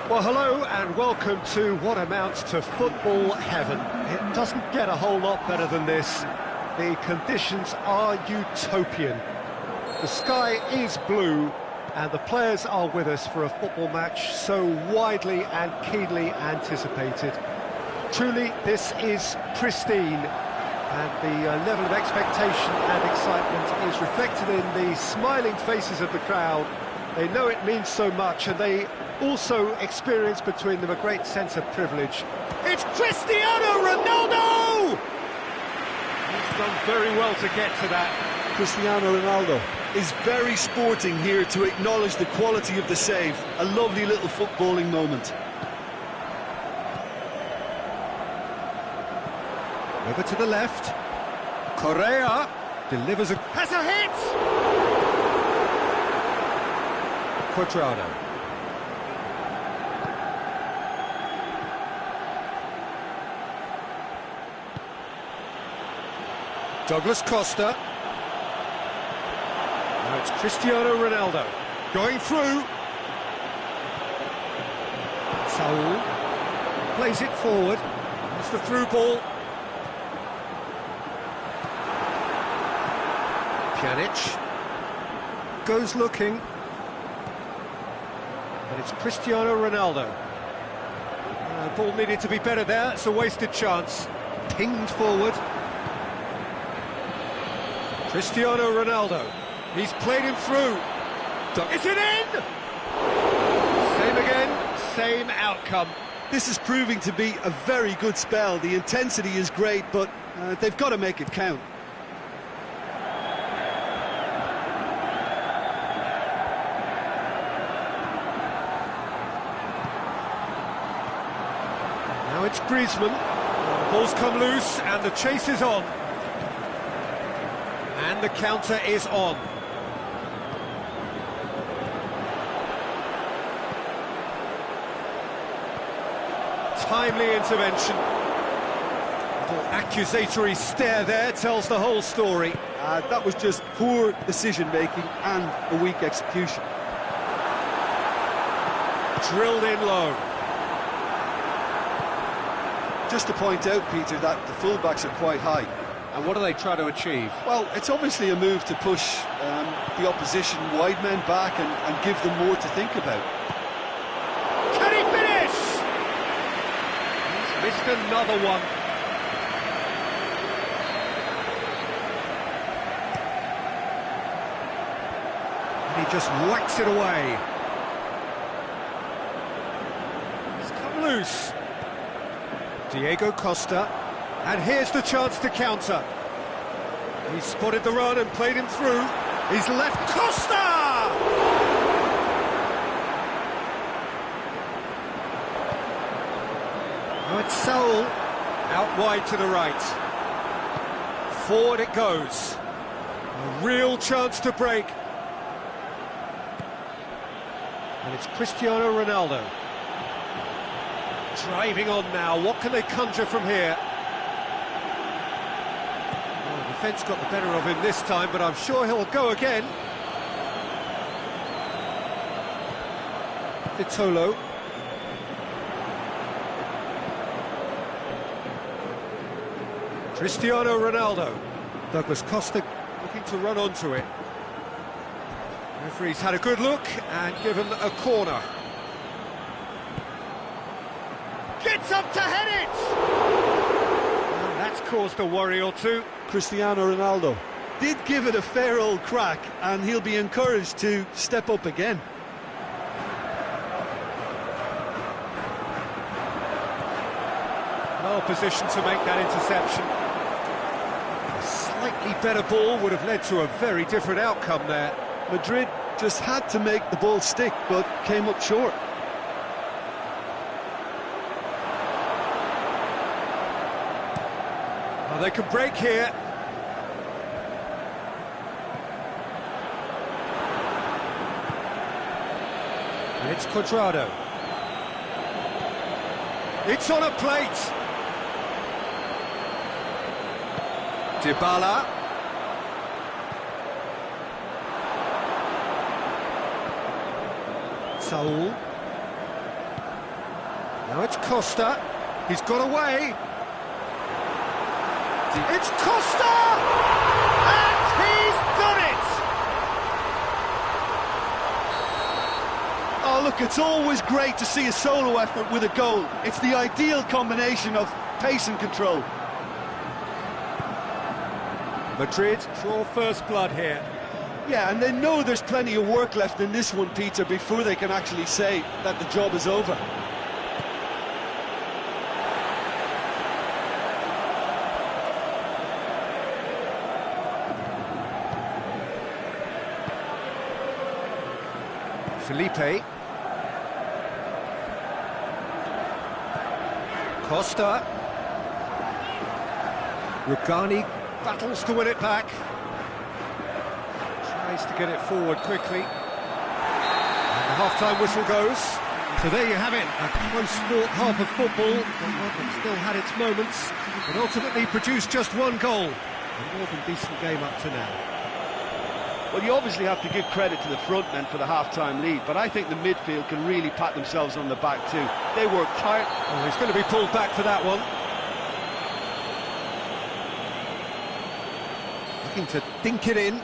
Speaker 1: Well, hello and welcome to what amounts to football heaven. It doesn't get a whole lot better than this. the conditions are utopian. The sky is blue, and the players are with us for a football match so widely and keenly anticipated. Truly, this is pristine, and the level of expectation and excitement is reflected in the smiling faces of the crowd. They know it means so much, and they also experience between them a great sense of privilege. It's Cristiano Ronaldo! He's done very well to get to that.
Speaker 2: Cristiano Ronaldo is very sporting here to acknowledge the quality of the save. A lovely little footballing moment.
Speaker 1: Over to the left. Correa delivers has a hit! Cuadrado. Douglas Costa. Now it's Cristiano Ronaldo going through. Saul plays it forward. It's the through ball. Pjanic goes looking, and it's Cristiano Ronaldo. Ball needed to be better there, it's a wasted chance. Pinged forward. Cristiano Ronaldo, he's played him through. Is it in? Same again, same outcome.
Speaker 2: This is proving to be a very good spell. The intensity is great, but they've got to make it count.
Speaker 1: Now it's Griezmann. The ball's come loose and the chase is on. And the counter is on. Timely intervention. Little accusatory stare there tells the whole story.
Speaker 2: That was just poor decision-making and a weak execution.
Speaker 1: Drilled in low.
Speaker 2: Just to point out, Peter, that the fullbacks are quite high.
Speaker 1: And what do they try to achieve?
Speaker 2: Well, it's obviously a move to push the opposition wide men back and give them more to think about.
Speaker 1: Can he finish? He's missed another one. And he just whacks it away. It's come loose. Diego Costa, and here's the chance to counter. He spotted the run and played him through. He's left Costa! Now it's Saul, out wide to the right. Forward it goes. A real chance to break. And it's Cristiano Ronaldo. Driving on now, what can they conjure from here? Well, the defence got the better of him this time, but I'm sure he'll go again. Vitolo. Cristiano Ronaldo. Douglas Costa looking to run onto it. Referee's had a good look and given a corner. Gets up to head it! And that's caused a worry or two.
Speaker 2: Cristiano Ronaldo did give it a fair old crack, and he'll be encouraged to step up again.
Speaker 1: Well positioned to make that interception. A slightly better ball would have led to a very different outcome there.
Speaker 2: Madrid just had to make the ball stick, but came up short.
Speaker 1: Well, they can break here. And it's Cuadrado. It's on a plate. Dybala. Saul. Now it's Costa. He's got away. It's Costa! And he's done it!
Speaker 2: Oh, look, it's always great to see a solo effort with a goal. It's the ideal combination of pace and control.
Speaker 1: Madrid draw first blood here.
Speaker 2: Yeah, and they know there's plenty of work left in this one, Peter, before they can actually say that the job is over.
Speaker 1: Felipe. Costa. Rugani battles to win it back. Tries to get it forward quickly. And the half-time whistle goes. So there you have it, a close-fought half of football, but one that still had its moments, but ultimately produced just one goal. A more than decent game up to now.
Speaker 2: Well, you obviously have to give credit to the front men for the half-time lead, but I think the midfield can really pat themselves on the back too. They worked hard.
Speaker 1: Oh, he's going to be pulled back for that one. Looking to dink it in.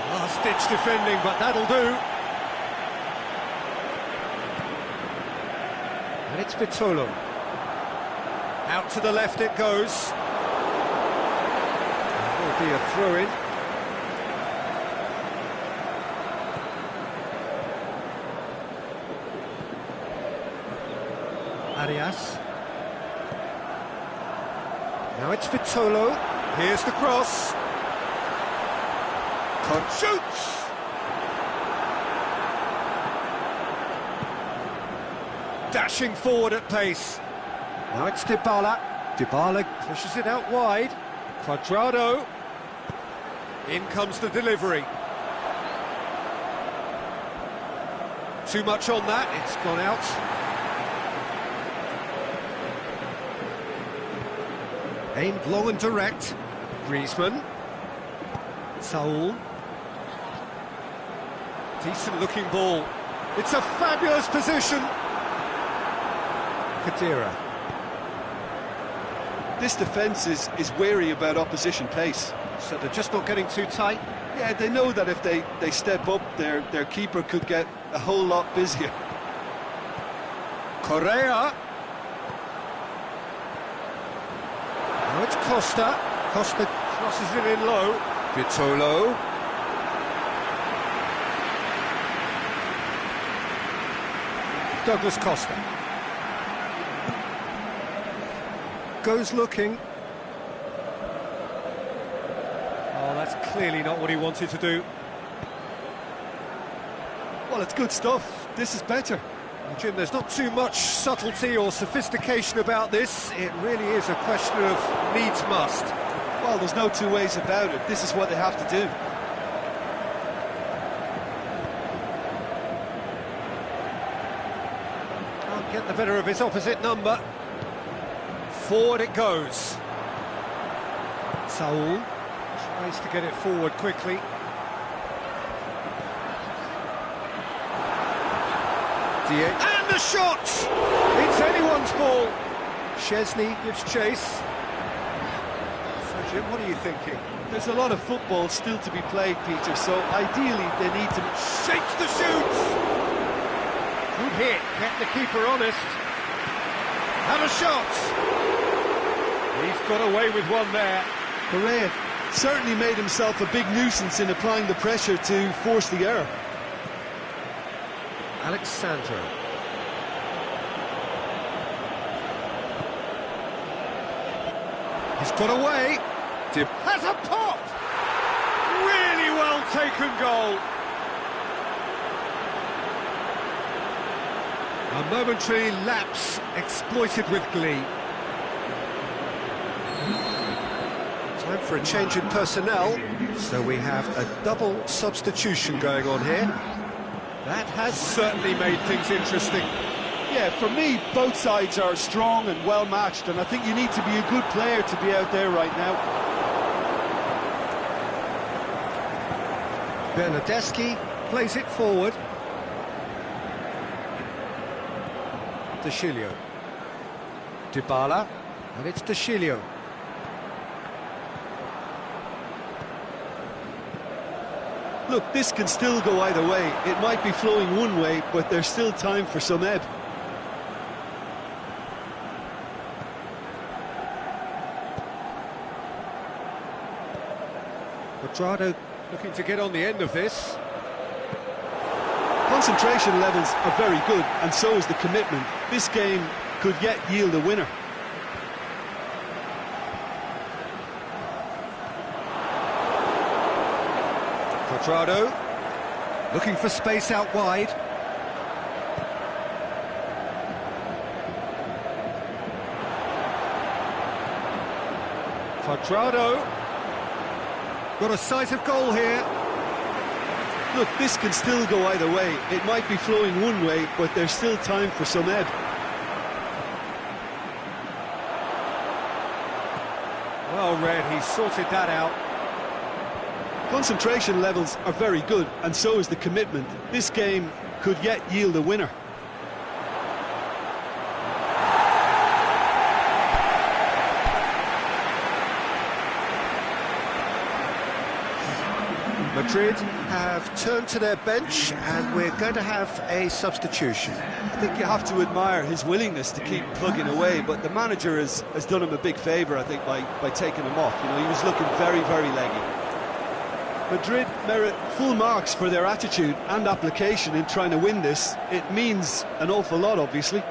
Speaker 1: Last-ditch defending, but that'll do. And it's Vitolo. Out to the left it goes. Will be a throw-in. Arias. Now it's Vitolo. Here's the cross. Shoots! Dashing forward at pace. Now it's Dybala. Dybala pushes it out wide. Cuadrado. In comes the delivery. Too much on that, it's gone out. Aimed long and direct. Griezmann. Saul. Decent looking ball. It's a fabulous position. Khedira.
Speaker 2: This defence is wary about opposition pace.
Speaker 1: So they're just not getting too tight?
Speaker 2: Yeah, they know that if they step up, their keeper could get a whole lot busier.
Speaker 1: Correa. Now it's Costa. Costa crosses it in low. Vitolo. Douglas Costa. Goes looking. Oh, that's clearly not what he wanted to do.
Speaker 2: Well, it's good stuff. This is better.
Speaker 1: Jim, there's not too much subtlety or sophistication about this. It really is a question of needs must.
Speaker 2: Well, there's no two ways about it. This is what they have to do.
Speaker 1: Can't get the better of his opposite number. Forward it goes. Saul tries to get it forward quickly. And the shot! It's anyone's ball. Szczesny gives chase. So Jim, what are you thinking?
Speaker 2: There's a lot of football still to be played, Peter, so ideally they need to...
Speaker 1: Shakes the shoots! Good hit, kept the keeper honest. Have a shot! He's got away with one there.
Speaker 2: Correa certainly made himself a big nuisance in applying the pressure to force the error.
Speaker 1: Alexandro. He's got away. Has a pop! Really well taken goal. A momentary lapse exploited with glee. Time for a change in personnel. So we have a double substitution going on here. That has certainly made things interesting.
Speaker 2: Yeah, for me, both sides are strong and well-matched, and I think you need to be a good player to be out there right now.
Speaker 1: Bernardeschi plays it forward. De Chilio. Dybala, and it's De Chilio.
Speaker 2: Look, this can still go either way. It might be flowing one way, but there's still time for some ebb.
Speaker 1: Quadrado looking to get on the end of this.
Speaker 2: Concentration levels are very good, and so is the commitment. This game could yet yield a winner.
Speaker 1: Quadrado looking for space out wide. Quadrado got a sight of goal here.
Speaker 2: Look, this can still go either way. It might be flowing one way, but there's still time for some ebb.
Speaker 1: Well read, he sorted that out.
Speaker 2: Concentration levels are very good, and so is the commitment. This game could yet yield a winner.
Speaker 1: Madrid have turned to their bench, and we're going to have a substitution.
Speaker 2: I think you have to admire his willingness to keep plugging away, but the manager has done him a big favour, I think, by taking him off. You know, he was looking very, very leggy. Madrid merit full marks for their attitude and application in trying to win this. It means an awful lot, obviously.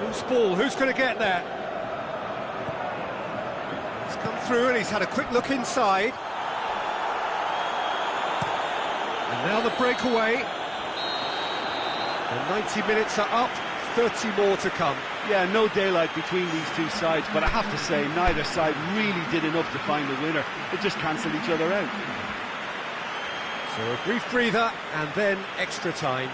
Speaker 1: Who's ball? Who's going to get there? He's come through and he's had a quick look inside. And now the breakaway. The 90 minutes are up, 30 more to come.
Speaker 2: Yeah, no daylight between these two sides, but I have to say, neither side really did enough to find a winner. They just cancelled each other out.
Speaker 1: So a brief breather, and then extra time.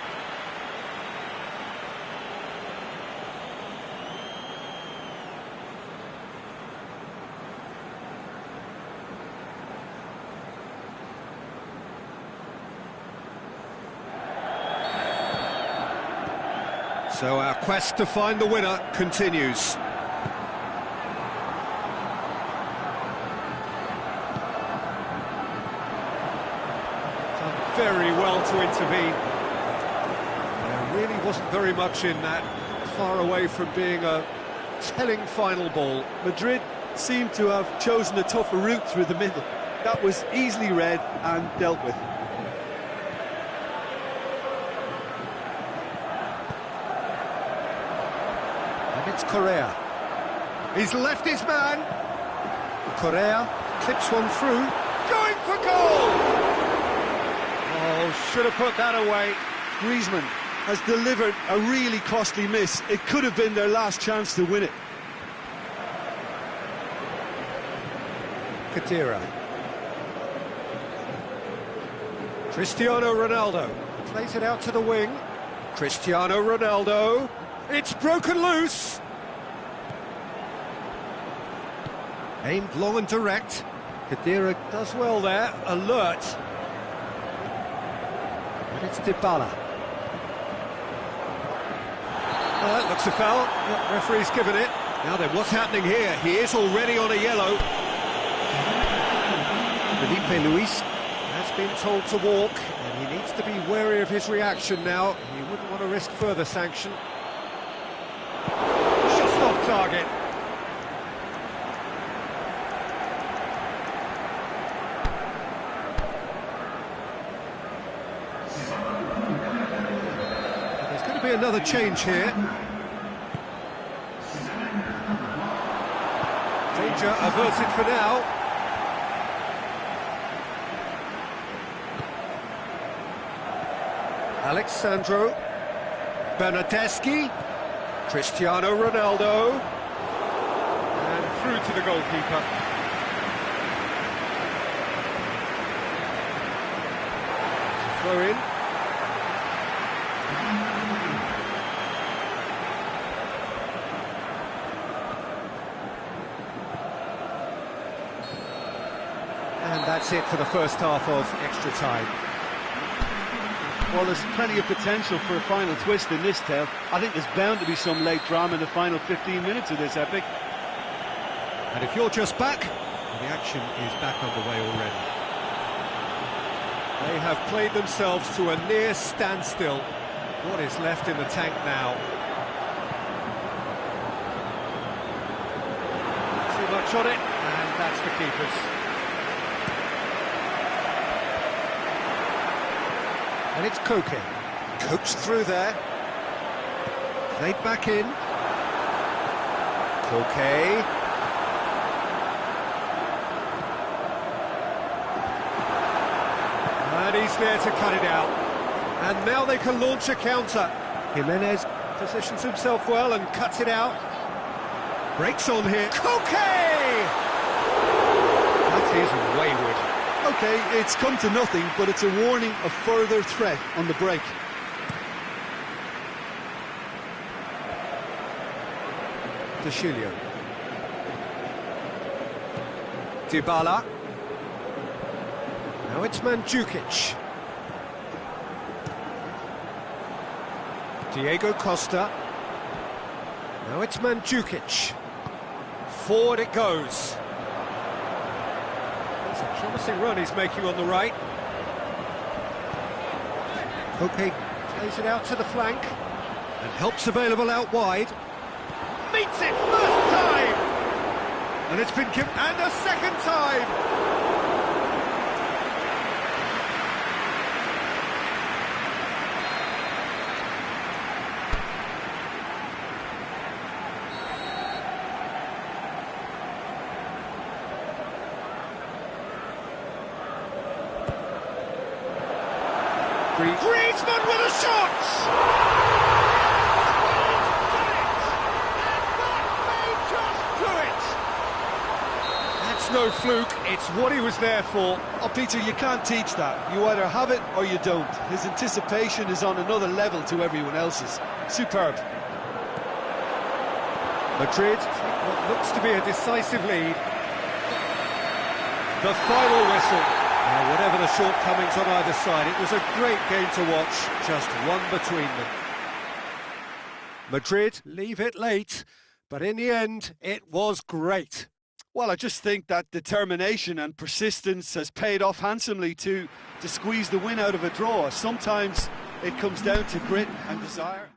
Speaker 1: So our quest to find the winner continues. Done very well to intervene. There really wasn't very much in that, far away from being a telling final ball.
Speaker 2: Madrid seemed to have chosen a tougher route through the middle. That was easily read and dealt with.
Speaker 1: It's Correa. He's left his man. Correa clips one through. Going for goal! Oh, should have put that away.
Speaker 2: Griezmann has delivered a really costly miss. It could have been their last chance to win it.
Speaker 1: Khedira. Cristiano Ronaldo plays it out to the wing. Cristiano Ronaldo. It's broken loose. Aimed long and direct. Khedira does well there, alert. And it's Dybala. Well, that looks a foul. Yep, referee's given it. Now then, what's happening here? He is already on a yellow. Felipe Luis has been told to walk, and he needs to be wary of his reaction now. He wouldn't want to risk further sanction. Just off target. There's going to be another change here. Danger averted for now. Alexandro Bernardeschi. Cristiano Ronaldo, and through to the goalkeeper. Throw in. And that's it for the first half of extra time.
Speaker 2: Well, there's plenty of potential for a final twist in this tale. I think there's bound to be some late drama in the final 15 minutes of this epic.
Speaker 1: And if you're just back, the action is back underway already. They have played themselves to a near standstill. What is left in the tank now? Too much on it, and that's the keeper's. And it's Koke. Coached through there. Played back in. Koke. And he's there to cut it out. And now they can launch a counter. Jimenez positions himself well and cuts it out. Breaks on here. Koke! That is wayward.
Speaker 2: Okay, it's come to nothing, but it's a warning of further threat on the break.
Speaker 1: Deshilio. Dybala. Now it's Mandzukic. Diego Costa. Now it's Mandzukic. Forward it goes. It's a promising run he's making on the right. Koke plays it out to the flank. And help's available out wide. Meets it first time! And it's been given... And a second time! Griezmann with a shot! That's no fluke, it's what he was there for.
Speaker 2: Oh, Peter, you can't teach that. You either have it or you don't. His anticipation is on another level to everyone else's. Superb.
Speaker 1: Madrid take what looks to be a decisive lead. The final whistle. Now, whatever the shortcomings on either side, it was a great game to watch, just one between them. Madrid leave it late, but in the end, it was great.
Speaker 2: Well, I just think that determination and persistence has paid off handsomely to squeeze the win out of a draw. Sometimes it comes down to grit and desire.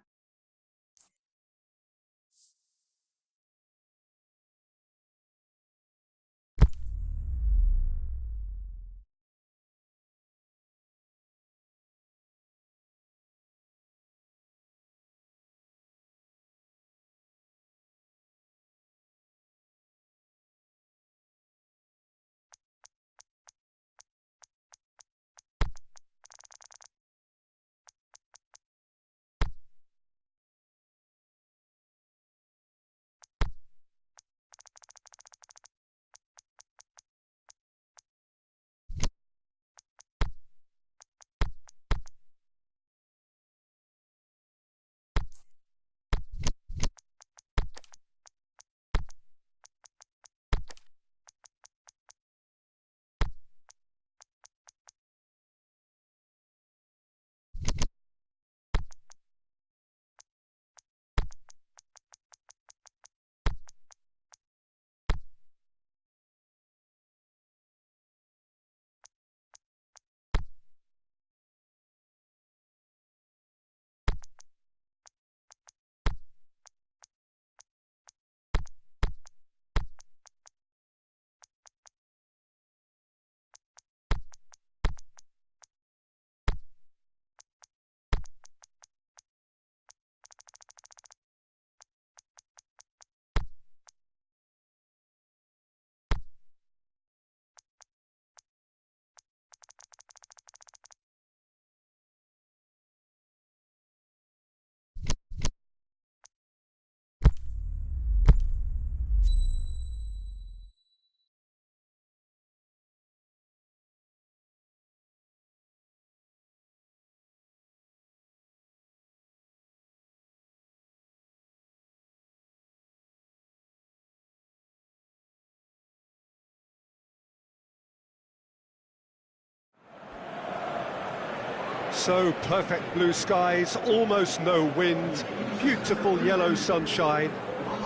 Speaker 1: So perfect blue skies, almost no wind, beautiful yellow sunshine.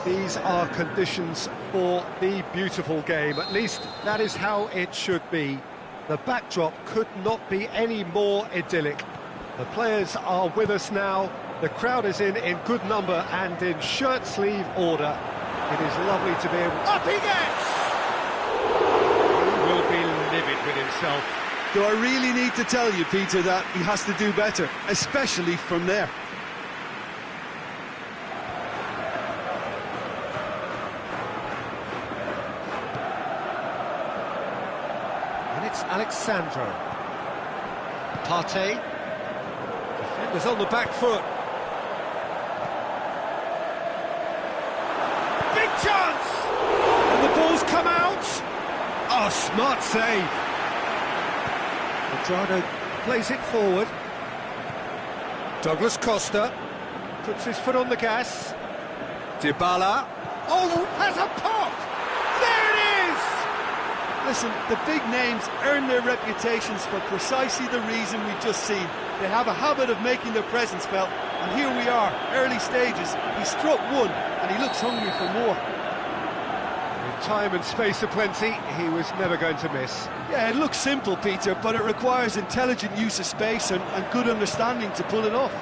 Speaker 1: These are conditions for the beautiful game. At least that is how it should be. The backdrop could not be any more idyllic. The players are with us now. The crowd is in good number and in shirt-sleeve order. It is lovely to be able... Up he gets! He will be livid with himself.
Speaker 2: Do I really need to tell you, Peter, that he has to do better, especially from there?
Speaker 1: And it's Alexandro. Partey. Defenders on the back foot. Big chance! And the ball's come out. Oh, smart save. Quadrado plays it forward. Douglas Costa puts his foot on the gas. Dybala. Oh, has a pop! There it is!
Speaker 2: Listen, the big names earn their reputations for precisely the reason we've just seen. They have a habit of making their presence felt, and here we are, early stages. He struck one, and he looks hungry for more.
Speaker 1: With time and space aplenty, he was never going to miss.
Speaker 2: Yeah, it looks simple, Peter, but it requires intelligent use of space and good understanding to pull it off.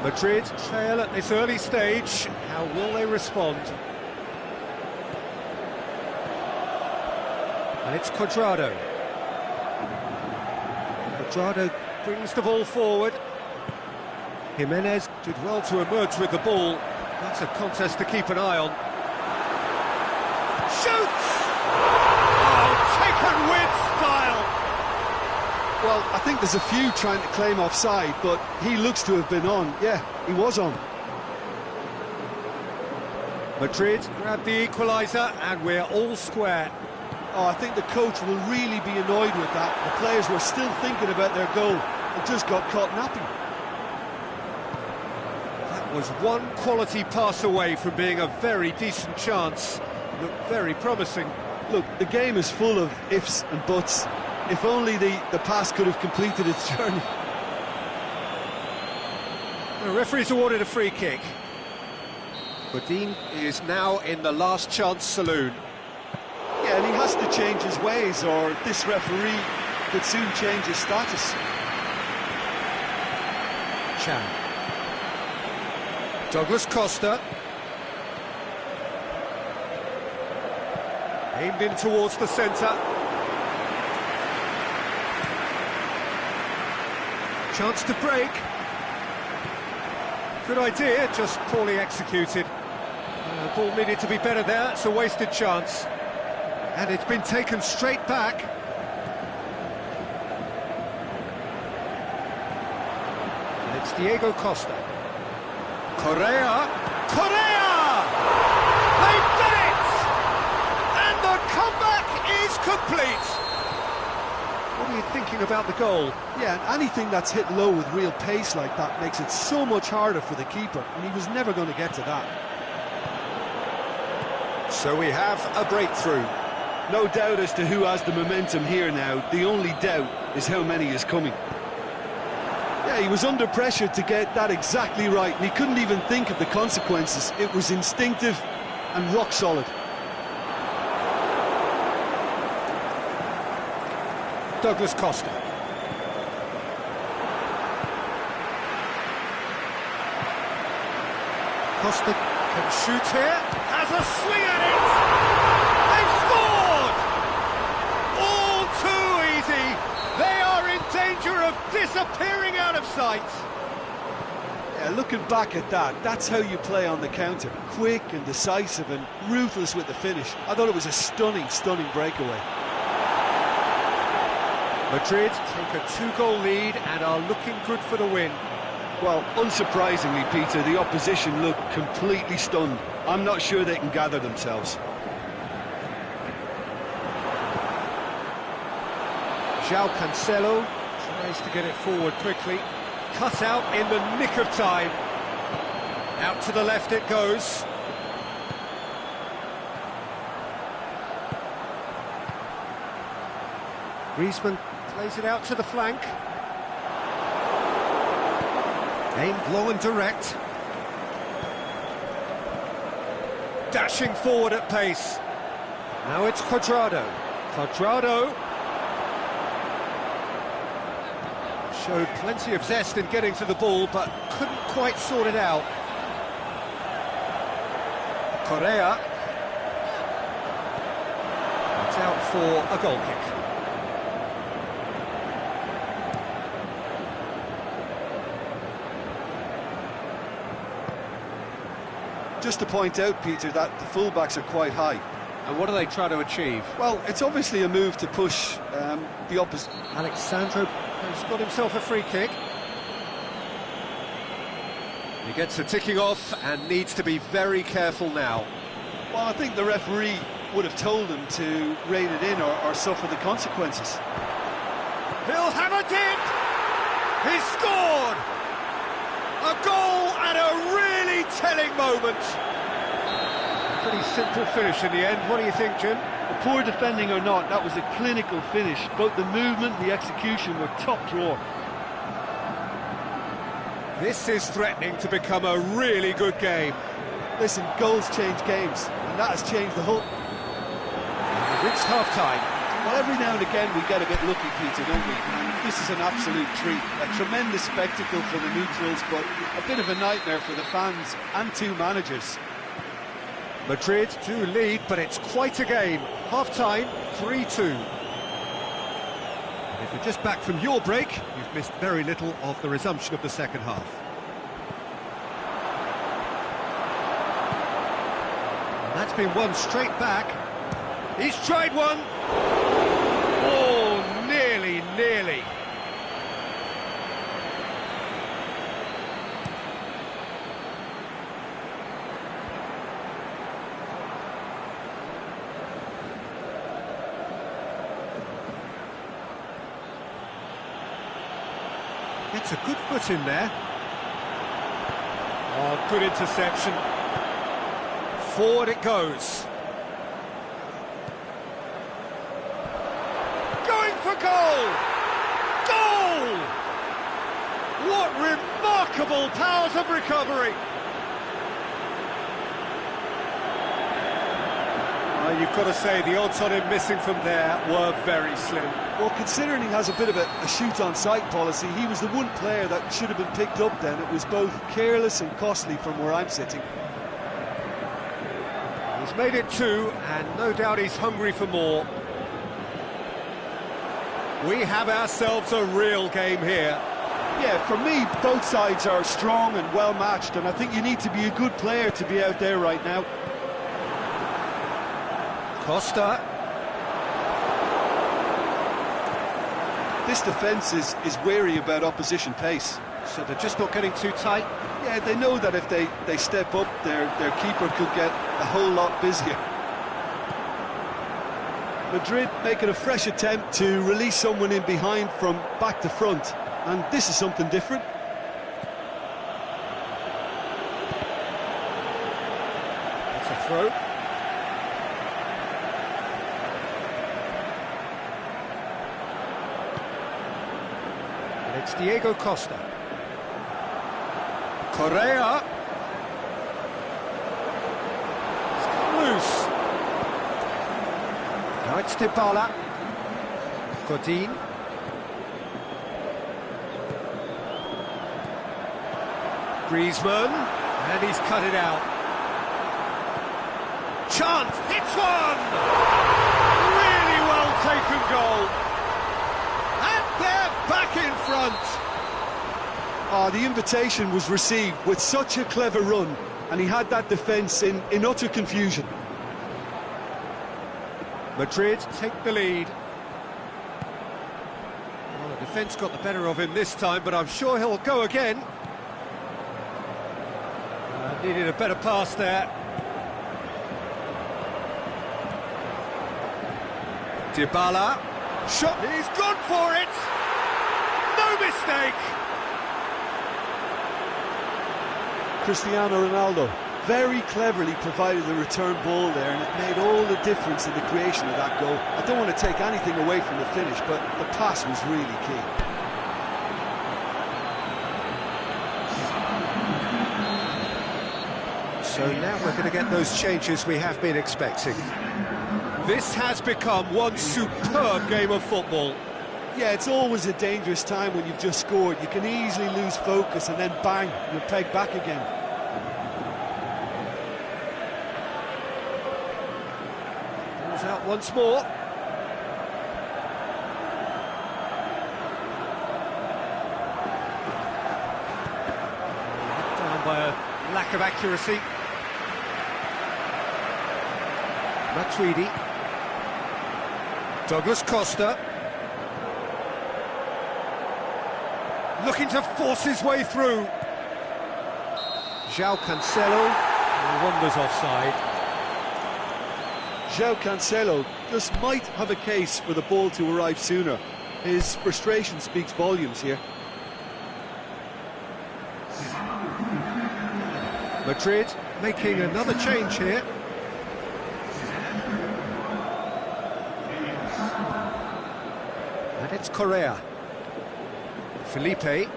Speaker 1: Madrid trail at this early stage. How will they respond? And it's Quadrado. Quadrado brings the ball forward. Jimenez did well to emerge with the ball. That's a contest to keep an eye on. Shoots! Oh, taken with style!
Speaker 2: Well, I think there's a few trying to claim offside, but he looks to have been on. Yeah, he was on.
Speaker 1: Madrid grabbed the equaliser, and we're all square.
Speaker 2: Oh, I think the coach will really be annoyed with that. The players were still thinking about their goal and just got caught napping.
Speaker 1: That was one quality pass away from being a very decent chance. Looked very promising.
Speaker 2: Look, the game is full of ifs and buts. If only the pass could have completed its journey.
Speaker 1: The referee's awarded a free kick. Godin is now in the last chance saloon.
Speaker 2: Yeah, and he has to change his ways, or this referee could soon change his status.
Speaker 1: Chan. Douglas Costa. Aimed in towards the centre. Chance to break. Good idea, just poorly executed. The ball needed to be better there, it's a wasted chance. And it's been taken straight back. And it's Diego Costa. Correa! They've done it! And the comeback is complete! What are you thinking about the goal?
Speaker 2: Yeah, and anything that's hit low with real pace like that makes it so much harder for the keeper, and he was never going to get to that.
Speaker 1: So we have a breakthrough.
Speaker 2: No doubt as to who has the momentum here now. The only doubt is how many is coming. Yeah, he was under pressure to get that exactly right, and he couldn't even think of the consequences. It was instinctive and rock solid.
Speaker 1: Douglas Costa. Costa can shoot here. Has a swing at it! They've scored! All too easy. They are in danger of disappearing out of sight.
Speaker 2: Yeah, looking back at that, that's how you play on the counter. Quick and decisive and ruthless with the finish. I thought it was a stunning, stunning breakaway.
Speaker 1: Madrid take a two-goal lead and are looking good for the win.
Speaker 2: Well, unsurprisingly, Peter, the opposition look completely stunned. I'm not sure they can gather themselves.
Speaker 1: João Cancelo tries to get it forward quickly. Cut out in the nick of time. Out to the left it goes. Griezmann Plays it out to the flank. Aimed low and direct. Dashing forward at pace. Now it's Cuadrado. Cuadrado showed plenty of zest in getting to the ball, but couldn't quite sort it out. Correa. It's out for a goal kick.
Speaker 2: Just to point out, Peter, that the fullbacks are quite high.
Speaker 1: And what are they trying to achieve?
Speaker 2: Well, it's obviously a move to push the opposite.
Speaker 1: Alexandro has got himself a free kick. He gets a ticking off and needs to be very careful now.
Speaker 2: Well, I think the referee would have told him to rein it in or suffer the consequences.
Speaker 1: He'll have a dip! He's scored! A goal at a really telling moment. Pretty simple finish in the end. What do you think, Jim?
Speaker 2: Poor defending or not, that was a clinical finish. Both the movement and the execution were top drawer.
Speaker 1: This is threatening to become a really good game.
Speaker 2: Listen, goals change games, and that has changed the whole...
Speaker 1: We've reached half-time.
Speaker 2: Well, every now and again we get a bit lucky, Peter, don't we? And this is an absolute treat. A tremendous spectacle for the neutrals, but a bit of a nightmare for the fans and two managers.
Speaker 1: Madrid do lead, but it's quite a game. Half-time, 3-2. And if you're just back from your break, you've missed very little of the resumption of the second half. And that's been won straight back. He's tried one. Oh, nearly. Gets a good foot in there. Oh, good interception. Forward it goes. Going for goal! Goal! What remarkable powers of recovery! You've got to say, the odds on him missing from there were very slim.
Speaker 2: Well, considering he has a bit of a shoot-on-sight policy, he was the one player that should have been picked up then. It was both careless and costly from where I'm sitting.
Speaker 1: He's made it 2, and no doubt he's hungry for more. We have ourselves a real game here.
Speaker 2: Yeah, for me, both sides are strong and well-matched, and I think you need to be a good player to be out there right now.
Speaker 1: Costa.
Speaker 2: This defence is wary about opposition pace.
Speaker 1: So they're just not getting too tight?
Speaker 2: Yeah, they know that if they step up, their keeper could get a whole lot busier. Madrid making a fresh attempt to release someone in behind from back to front, and this is something different.
Speaker 1: It's a throw. It's Diego Costa. Correa. It's come loose. Now it's Dybala. Godin. Griezmann. And he's cut it out. Chance. Hits one! Really well taken goal. Back in front.
Speaker 2: The invitation was received with such a clever run, and he had that defence in utter confusion.
Speaker 1: Madrid take the lead. Well, the defence got the better of him this time, but I'm sure he'll go again. Needed a better pass there. Dybala. Shot. He's gone for it. No mistake!
Speaker 2: Cristiano Ronaldo very cleverly provided the return ball there, and it made all the difference in the creation of that goal. I don't want to take anything away from the finish, but the pass was really key.
Speaker 1: So now we're going to get those changes we have been expecting. This has become one superb game of football.
Speaker 2: Yeah, it's always a dangerous time when you've just scored. You can easily lose focus and then bang, you're pegged back again.
Speaker 1: Ball's out once more. Down by a lack of accuracy. Matuidi. Douglas Costa. Looking to force his way through. João Cancelo. Wanders offside.
Speaker 2: João Cancelo just might have a case for the ball to arrive sooner. His frustration speaks volumes here.
Speaker 1: Madrid making another change here. And it's Correa. Felipe.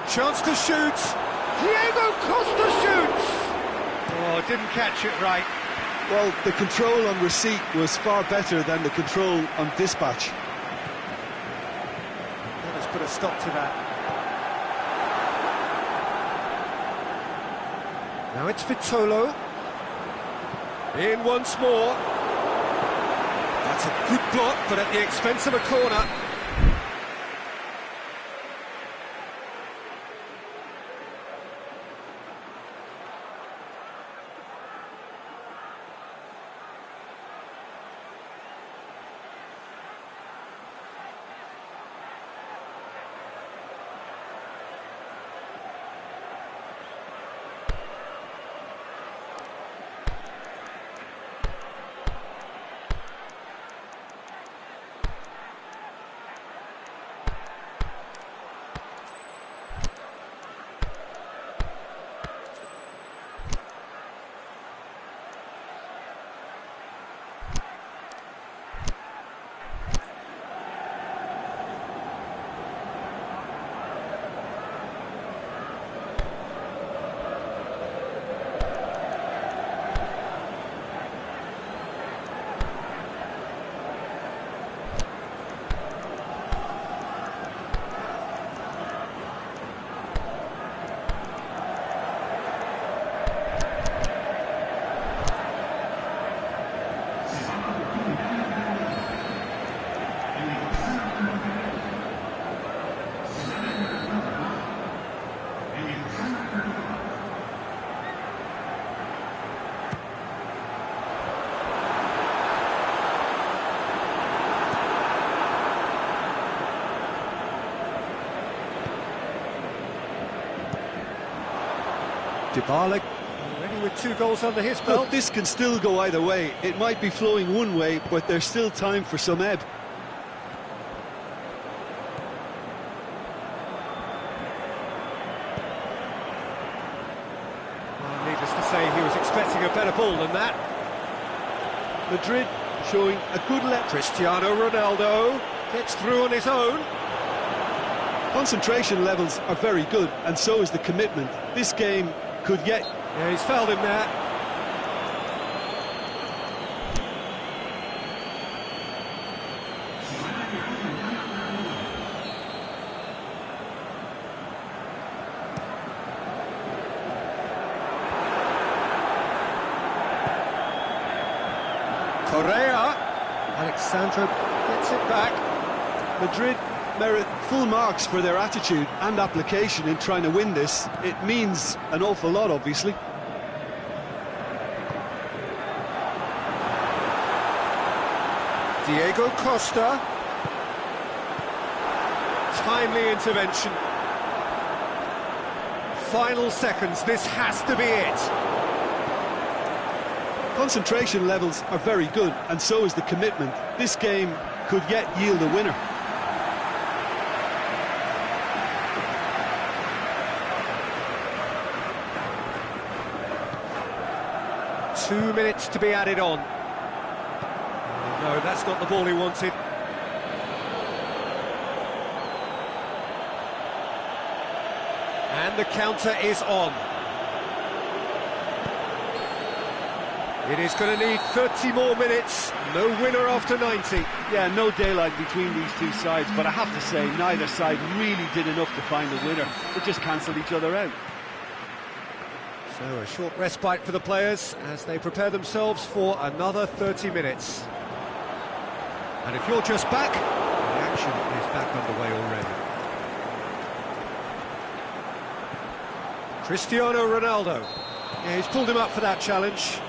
Speaker 1: Chance to shoot. Diego Costa shoots. Oh, didn't catch it right.
Speaker 2: Well, the control on receipt was far better than the control on dispatch.
Speaker 1: Let us put a stop to that. Now it's Vitolo. In once more. That's a good block, but at the expense of a corner. Dybala already with 2 goals under his belt.
Speaker 2: Look, this can still go either way. It might be flowing one way, but there's still time for some ebb.
Speaker 1: Well, needless to say, he was expecting a better ball than that.
Speaker 2: Madrid showing a good
Speaker 1: Cristiano Ronaldo gets through on his own.
Speaker 2: Concentration levels are very good, and so is the commitment. This game could get...
Speaker 1: Yeah, he's fouled him there. Correa. Alexandro gets it back.
Speaker 2: Madrid merit full marks for their attitude and application in trying to win this. It means an awful lot, obviously.
Speaker 1: Diego Costa. Timely intervention. Final seconds, this has to be it.
Speaker 2: Concentration levels are very good, and so is the commitment. This game could yet yield a winner.
Speaker 1: 2 minutes to be added on. No, that's not the ball he wanted. And the counter is on. It is going to need 30 more minutes. No winner after 90.
Speaker 2: Yeah, no daylight between these two sides, but I have to say, neither side really did enough to find a winner. They just cancelled each other out.
Speaker 1: So a short respite for the players as they prepare themselves for another 30 minutes. And if you're just back, the action is back underway already. Cristiano Ronaldo. Yeah, he's pulled him up for that challenge.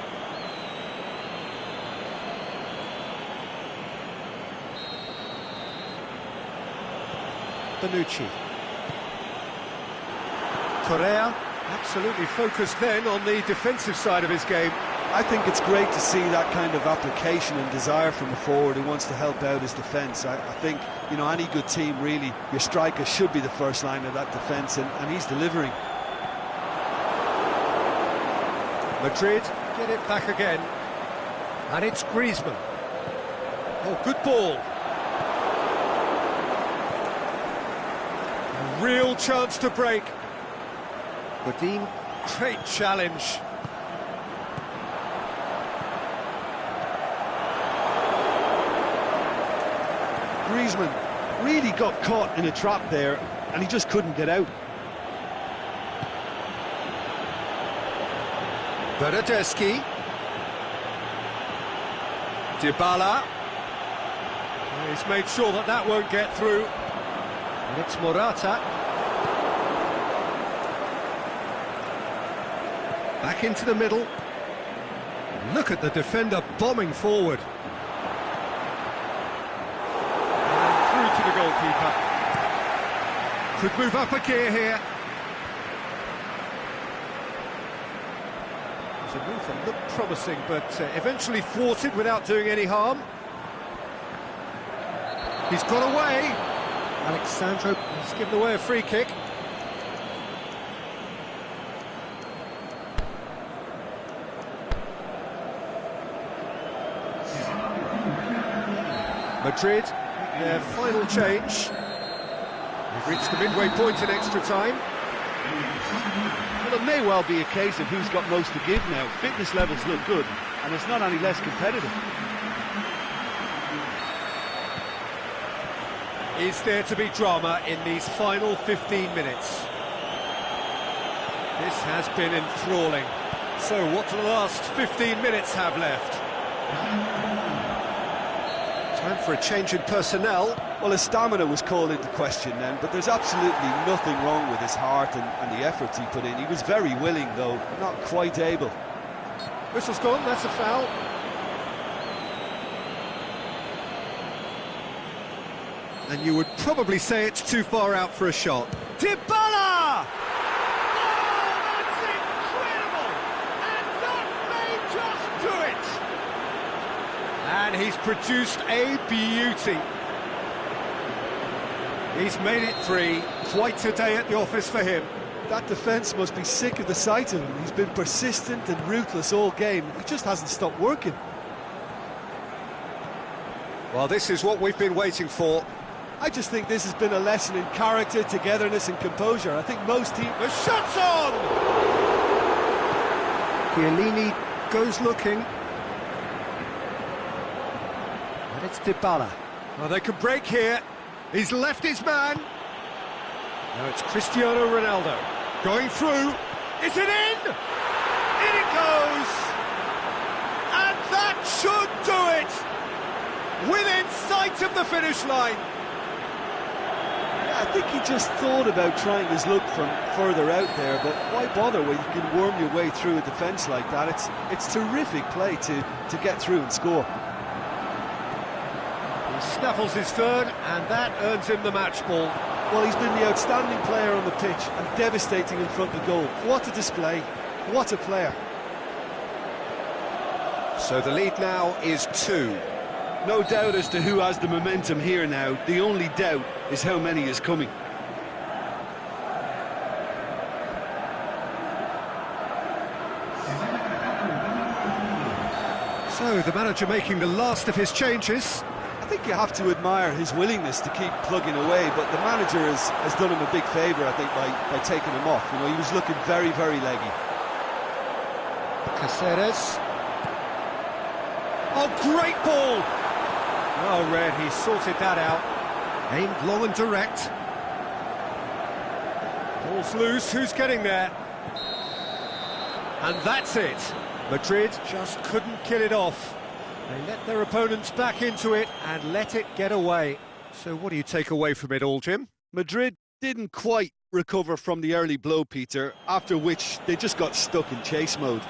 Speaker 1: Bonucci. Correa, absolutely focused then on the defensive side of his game.
Speaker 2: I think it's great to see that kind of application and desire from a forward who wants to help out his defence. I think, you know, any good team, really, your striker should be the first line of that defence, and he's delivering.
Speaker 1: Madrid get it back again. And it's Griezmann. Oh, good ball. A real chance to break. Godin, great challenge.
Speaker 2: Griezmann really got caught in a trap there, and he just couldn't get out.
Speaker 1: Bernardeschi. Dybala. He's made sure that that won't get through. And it's Morata. Back into the middle. Look at the defender bombing forward. And through to the goalkeeper. Could move up a gear here. It was a move that looked promising, but eventually thwarted without doing any harm. He's got away. Alexandro has given away a free kick. Madrid, their final change. They've reached the midway point in extra time.
Speaker 2: Well, it may well be a case of who's got most to give now. Fitness levels look good, and it's not any less competitive.
Speaker 1: Is there to be drama in these final 15 minutes? This has been enthralling. So what do the last 15 minutes have left? Time for a change in personnel.
Speaker 2: Well, his stamina was called into question then, but there's absolutely nothing wrong with his heart and the efforts he put in. He was very willing, though, not quite able.
Speaker 1: Whistle's gone, that's a foul. And you would probably say it's too far out for a shot. Dybala! Oh, that's incredible! And that may just do it! And he's produced a beauty. He's made it three. Quite a day at the office for him.
Speaker 2: That defence must be sick of the sight of him. He's been persistent and ruthless all game. He just hasn't stopped working.
Speaker 1: Well, this is what we've been waiting for.
Speaker 2: I just think this has been a lesson in character, togetherness and composure. I think most teams...
Speaker 1: The shot's on! Chiellini goes looking. And it's Dybala. Well, they can break here. He's left his man. Now it's Cristiano Ronaldo. Going through. Is it in? In it goes! And that should do it! Within sight of the finish line.
Speaker 2: I think he just thought about trying his luck from further out there, but why bother when you can worm your way through a defence like that? It's terrific play to get through and score.
Speaker 1: He snaffles his third, and that earns him the match ball.
Speaker 2: Well, he's been the outstanding player on the pitch and devastating in front of goal. What a display, what a player.
Speaker 1: So the lead now is 2.
Speaker 2: No doubt as to who has the momentum here now. The only doubt is how many is coming.
Speaker 1: So, the manager making the last of his changes.
Speaker 2: I think you have to admire his willingness to keep plugging away, but the manager has done him a big favour, I think, by taking him off. You know, he was looking very, very leggy.
Speaker 1: Caceres. Oh, great ball! Oh, Red, he sorted that out. Aimed long and direct. Ball's loose, who's getting there? And that's it. Madrid just couldn't kill it off. They let their opponents back into it and let it get away. So what do you take away from it all, Jim?
Speaker 2: Madrid didn't quite recover from the early blow, Peter, after which they just got stuck in chase mode.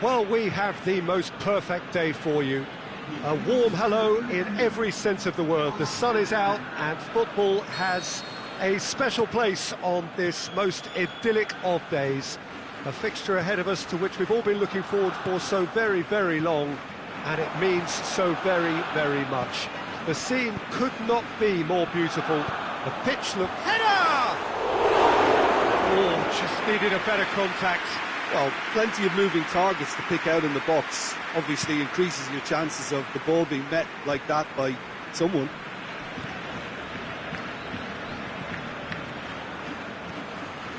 Speaker 1: Well, we have the most perfect day for you. A warm hello in every sense of the word. The sun is out and football has a special place on this most idyllic of days. A fixture ahead of us to which we've all been looking forward for so very, very long, and it means so very, very much. The scene could not be more beautiful. The pitch looked... Header! Oh, just needed a better contact.
Speaker 2: Well, plenty of moving targets to pick out in the box. Obviously increases your chances of the ball being met like that by someone.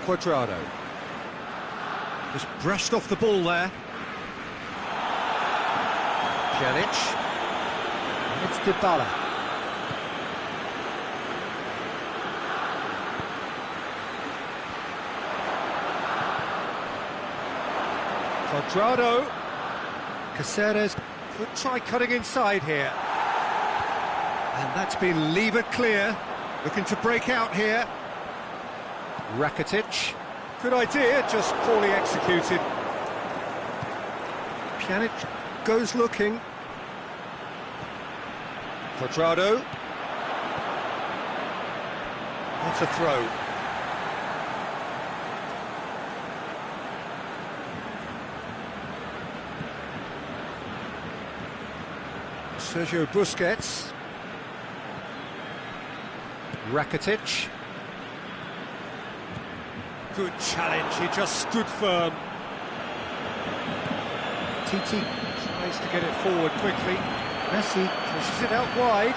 Speaker 1: Cuadrado. Just brushed off the ball there. Pjanic. It's Dybala. Cuadrado. Caceres could try cutting inside here. And that's been levered clear. Looking to break out here. Rakitic. Good idea, just poorly executed. Pjanic goes looking. Cuadrado. That's a throw. Sergio Busquets. Good challenge, he just stood firm. Titi tries to get it forward quickly. Messi pushes it out wide.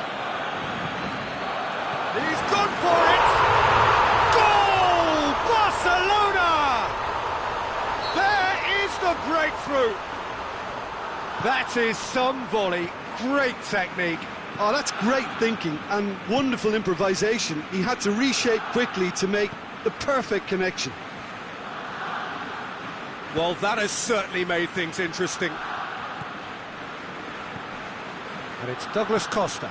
Speaker 1: He's gone for it! Goal! Barcelona! There is the breakthrough! That is some volley. Great technique.
Speaker 2: Oh, that's great thinking and wonderful improvisation. He had to reshape quickly to make the perfect connection.
Speaker 1: Well, that has certainly made things interesting. And it's Douglas Costa.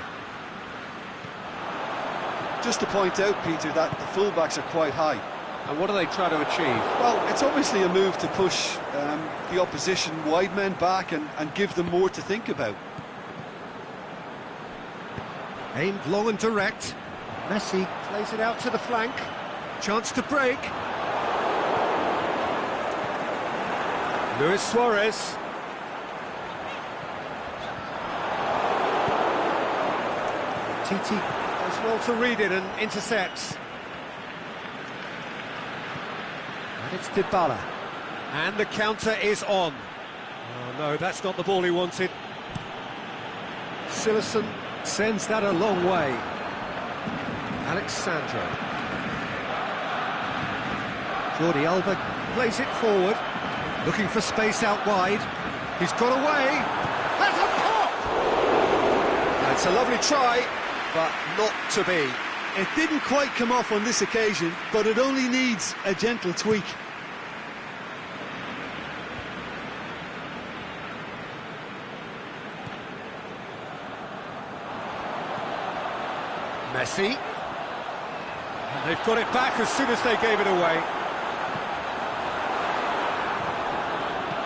Speaker 2: Just to point out, Peter, that the fullbacks are quite high.
Speaker 1: And what are they trying to achieve?
Speaker 2: Well, it's obviously a move to push the opposition wide men back and give them more to think about.
Speaker 1: Aimed long and direct. Messi plays it out to the flank. Chance to break. Luis Suarez. Titi does well to read it and intercepts. And it's Dybala. And the counter is on. Oh no, that's not the ball he wanted. Silerson sends that a long way. Alexandro. Jordi Alba plays it forward, looking for space out wide. He's got away. That's a pop! It's a lovely try, but not to be.
Speaker 2: It didn't quite come off on this occasion, but it only needs a gentle tweak.
Speaker 1: Messi. And they've got it back as soon as they gave it away.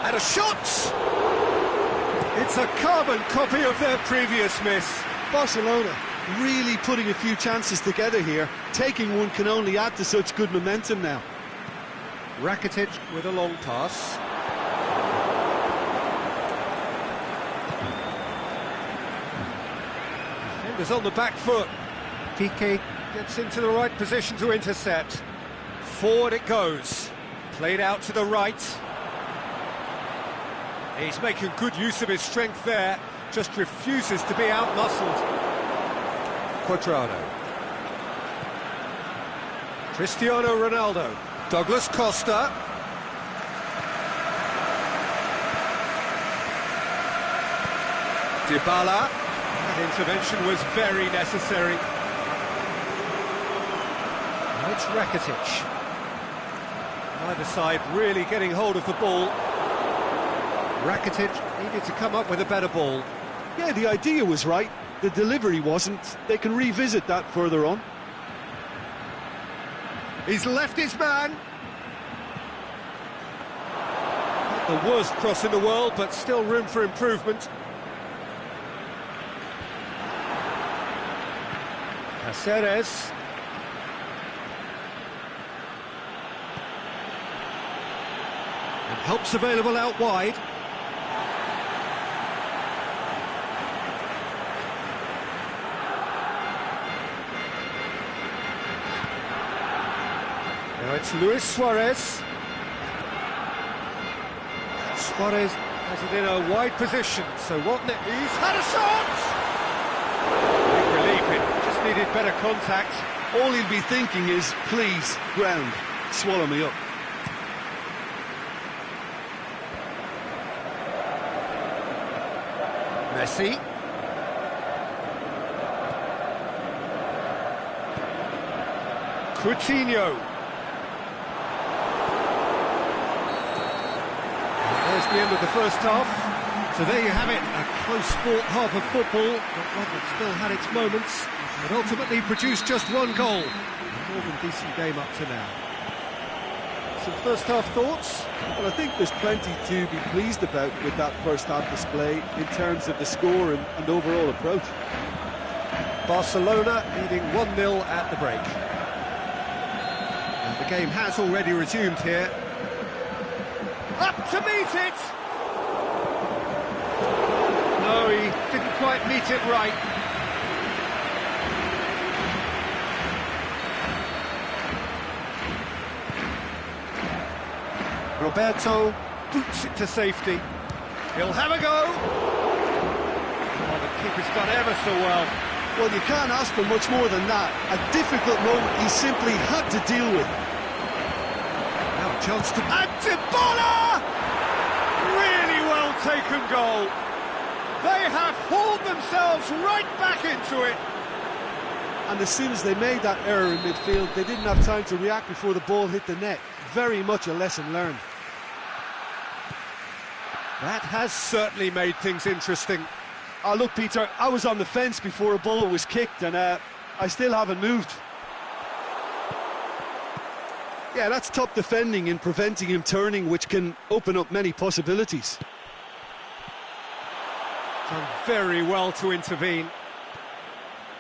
Speaker 1: And a shot! It's a carbon copy of their previous miss.
Speaker 2: Barcelona really putting a few chances together here. Taking one can only add to such good momentum now.
Speaker 1: Rakitic with a long pass. Defenders on the back foot. PK gets into the right position to intercept. Forward it goes. Played out to the right. He's making good use of his strength there. Just refuses to be out-muscled. Cuadrado. Cristiano Ronaldo. Douglas Costa. Dybala. That intervention was very necessary. Now it's Rakitic. Neither side really getting hold of the ball. Rakitic needed to come up with a better ball.
Speaker 2: Yeah, the idea was right. The delivery wasn't. They can revisit that further on.
Speaker 1: He's left his man. Not the worst cross in the world, but still room for improvement. Caceres. And help's available out wide. Now it's Luis Suarez. Suarez has it in a wide position, so what next? He's had a shot! Big relief, it just needed better contact.
Speaker 2: All he'll be thinking is, please, ground, swallow me up.
Speaker 1: Messi. Coutinho. There's the end of the first half. So there you have it, a close-fought half of football, but one that still had its moments, and ultimately produced just one goal. A more than decent game up to now. Some first-half thoughts?
Speaker 2: Well, I think there's plenty to be pleased about with that first-half display in terms of the score and overall approach.
Speaker 1: Barcelona leading 1-0 at the break. And the game has already resumed here. Up to meet it! No, he didn't quite meet it right. Roberto boots it to safety. He'll have a go. Oh, the keeper's done ever so well.
Speaker 2: Well, you can't ask for much more than that. A difficult moment he simply had to deal with.
Speaker 1: Now a chance to... And Dybala! Really well taken goal. They have hauled themselves right back into it.
Speaker 2: And as soon as they made that error in midfield, they didn't have time to react before the ball hit the net. Very much a lesson learned.
Speaker 1: That has certainly made things interesting.
Speaker 2: Oh, look, Peter, I was on the fence before a ball was kicked, and I still haven't moved. Yeah, that's top defending in preventing him turning, which can open up many possibilities.
Speaker 1: Done very well to intervene.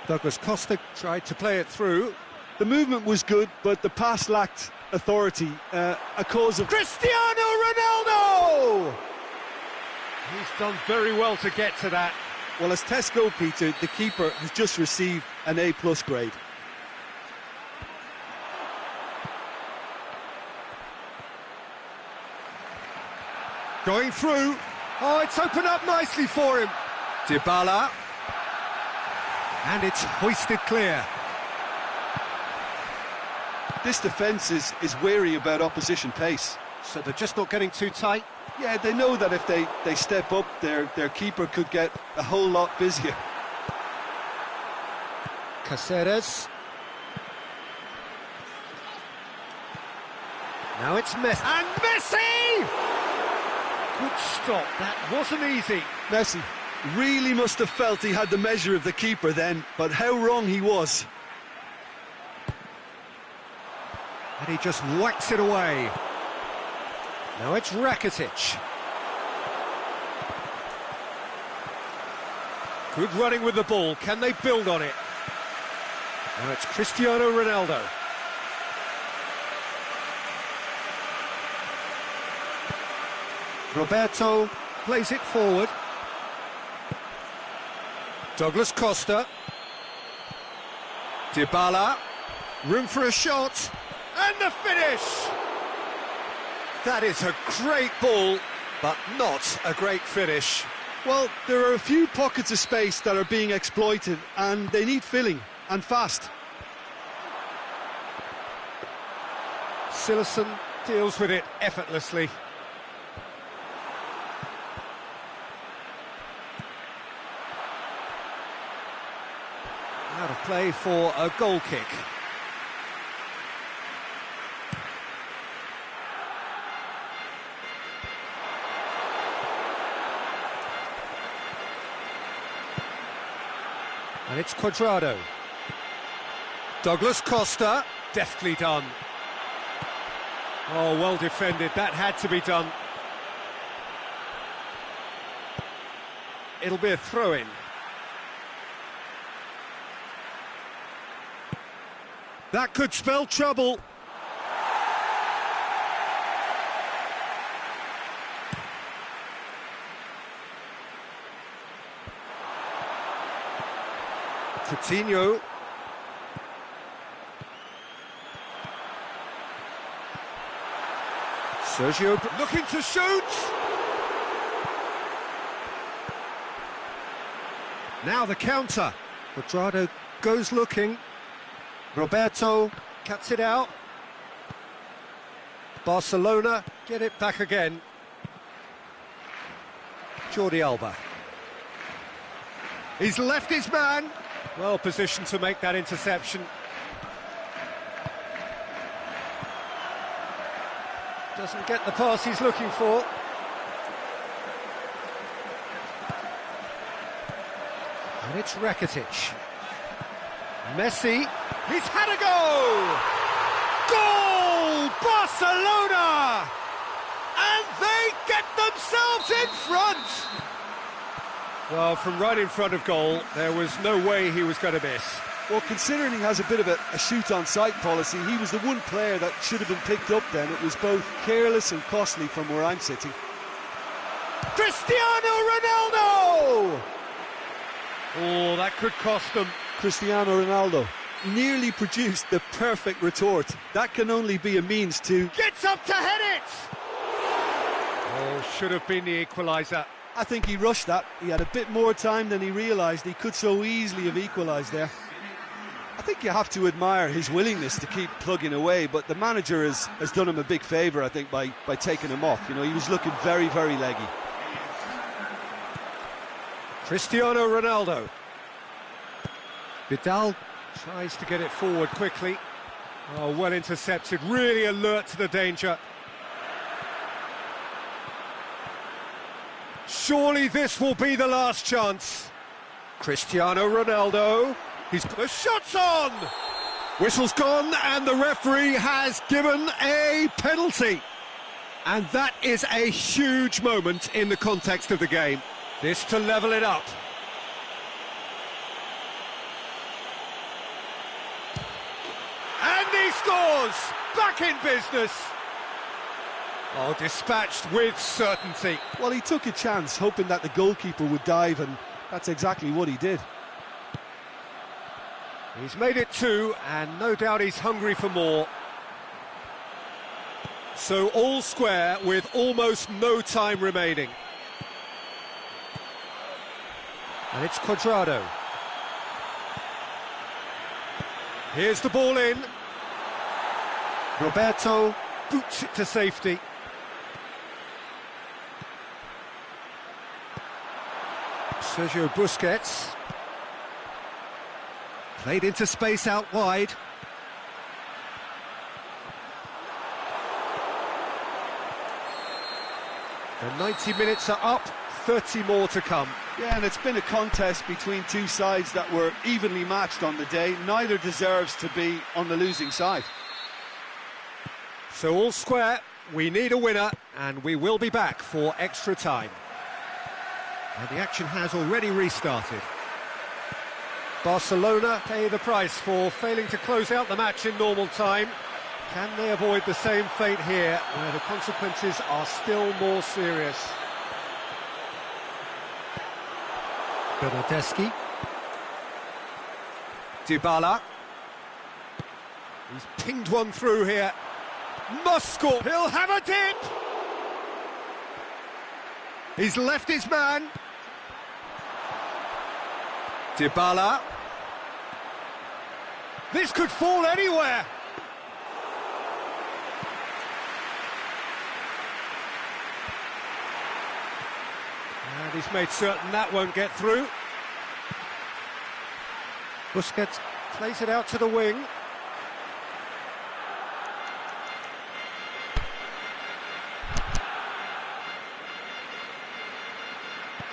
Speaker 1: Douglas Costa tried to play it through.
Speaker 2: The movement was good, but the pass lacked authority. A cause of...
Speaker 1: Cristiano Ronaldo! He's done very well to get to that.
Speaker 2: Well, as tests go, Peter, the keeper has just received an A+ grade.
Speaker 1: Going through. Oh, it's opened up nicely for him. Dybala. And it's hoisted clear.
Speaker 2: This defence is wary about opposition pace.
Speaker 1: So they're just not getting too tight?
Speaker 2: Yeah, they know that if they step up, their keeper could get a whole lot busier.
Speaker 1: Caceres. Now it's Messi. And Messi! Good stop, that wasn't easy.
Speaker 2: Messi really must have felt he had the measure of the keeper then, but how wrong he was.
Speaker 1: And he just whacks it away. Now it's Rakitic. Good running with the ball. Can they build on it? Now it's Cristiano Ronaldo. Roberto plays it forward. Douglas Costa. Dybala. Room for a shot. And the finish! That is a great ball, but not a great finish.
Speaker 2: Well, there are a few pockets of space that are being exploited, and they need filling, and fast.
Speaker 1: Silerson deals with it effortlessly. Out of play for a goal kick. And it's Cuadrado. Douglas Costa, deftly done. Oh, well defended, that had to be done. It'll be a throw-in. That could spell trouble. Coutinho. Sergio looking to shoot. Now the counter. Cuadrado goes looking. Roberto cuts it out. Barcelona get it back again. Jordi Alba. He's left his man. Well positioned to make that interception. Doesn't get the pass he's looking for. And it's Rakitic. Messi. He's had a go! Goal! Barcelona! And they get themselves in front! Well, from right in front of goal, there was no way he was going to miss.
Speaker 2: Well, considering he has a bit of a shoot-on-sight policy, he was the one player that should have been picked up then. It was both careless and costly from where I'm sitting.
Speaker 1: Cristiano Ronaldo! Oh, that could cost them.
Speaker 2: Cristiano Ronaldo nearly produced the perfect retort. That can only be a means to...
Speaker 1: Gets up to head it! Oh, should have been the equaliser.
Speaker 2: I think he rushed that. He had a bit more time than he realised. He could so easily have equalised there. I think you have to admire his willingness to keep plugging away, but the manager has done him a big favour, I think, by taking him off. You know, he was looking very, very leggy.
Speaker 1: Cristiano Ronaldo. Vidal tries to get it forward quickly. Oh, well intercepted, really alert to the danger. Surely this will be the last chance. Cristiano Ronaldo. He's got the shots on! Whistle's gone and the referee has given a penalty. And that is a huge moment in the context of the game. This to level it up. And he scores! Back in business! Oh, dispatched with certainty.
Speaker 2: Well, he took a chance, hoping that the goalkeeper would dive, and that's exactly what he did.
Speaker 1: He's made it 2, and no doubt he's hungry for more. So all square with almost no time remaining. And it's Cuadrado. Here's the ball in. Roberto boots it to safety. Sergio Busquets. Played into space out wide. The 90 minutes are up, 30 more to come.
Speaker 2: Yeah, and it's been a contest between two sides that were evenly matched on the day. Neither deserves to be on the losing side.
Speaker 1: So all square, we need a winner, and we will be back for extra time. And the action has already restarted. Barcelona pay the price for failing to close out the match in normal time. Can they avoid the same fate here, where the consequences are still more serious? Bernardeschi. Dybala. He's pinged one through here. Must score. He'll have a dip. He's left his man. Dybala. This could fall anywhere. And he's made certain that won't get through. Busquets plays it out to the wing.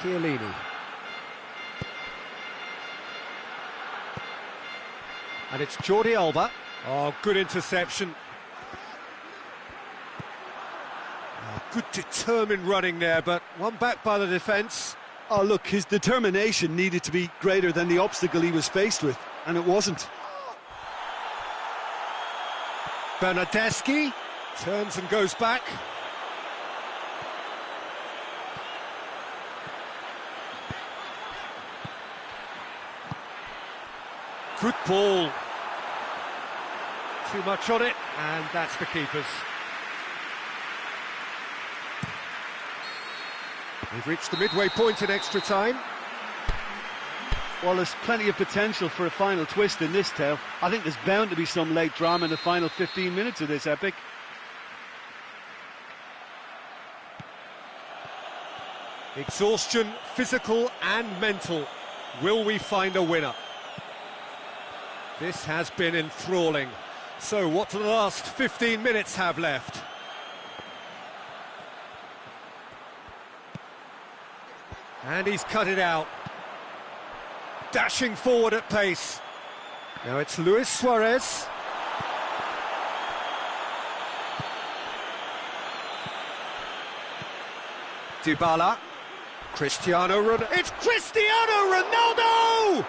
Speaker 1: Chiellini. And it's Jordi Alba. Oh, good interception. Oh, good determined running there, but one back by the defence.
Speaker 2: Oh, look, his determination needed to be greater than the obstacle he was faced with, and it wasn't.
Speaker 1: Bernardeschi turns and goes back. Good ball. Too much on it, and that's the keeper's. We've reached the midway point in extra time.
Speaker 2: Well, there's plenty of potential for a final twist in this tale. I think there's bound to be some late drama in the final 15 minutes of this epic.
Speaker 1: Exhaustion, physical and mental. Will we find a winner? This has been enthralling. So what do the last 15 minutes have left? And he's cut it out. Dashing forward at pace. Now it's Luis Suarez. Dybala. Cristiano Ronaldo. It's Cristiano Ronaldo!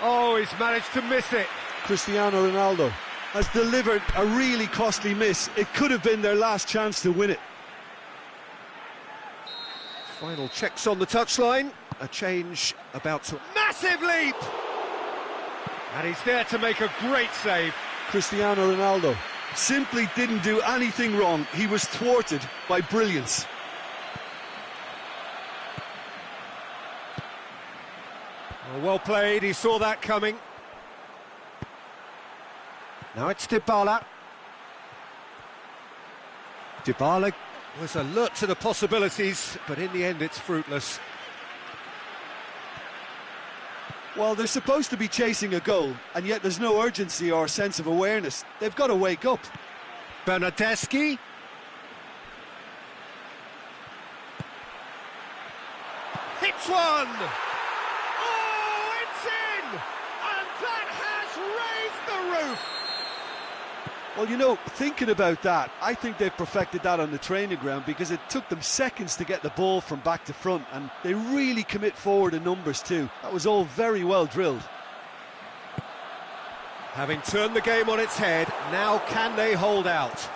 Speaker 1: Oh, he's managed to miss it.
Speaker 2: Cristiano Ronaldo has delivered a really costly miss. It could have been their last chance to win it.
Speaker 1: Final checks on the touchline. A change about to... Massive leap! And he's there to make a great save.
Speaker 2: Cristiano Ronaldo Simply didn't do anything wrong. He was thwarted by brilliance.
Speaker 1: Well played, he saw that coming. Now it's Dybala. Dybala was alert to the possibilities, but in the end it's fruitless.
Speaker 2: Well, they're supposed to be chasing a goal, and yet there's no urgency or sense of awareness. They've got to wake up.
Speaker 1: Bernardeschi. Hits one! Oh, it's in! And that has raised the roof!
Speaker 2: Well, you know, thinking about that, I think they've perfected that on the training ground, because it took them seconds to get the ball from back to front, and they really commit forward in numbers too. That was all very well drilled.
Speaker 1: Having turned the game on its head, now can they hold out?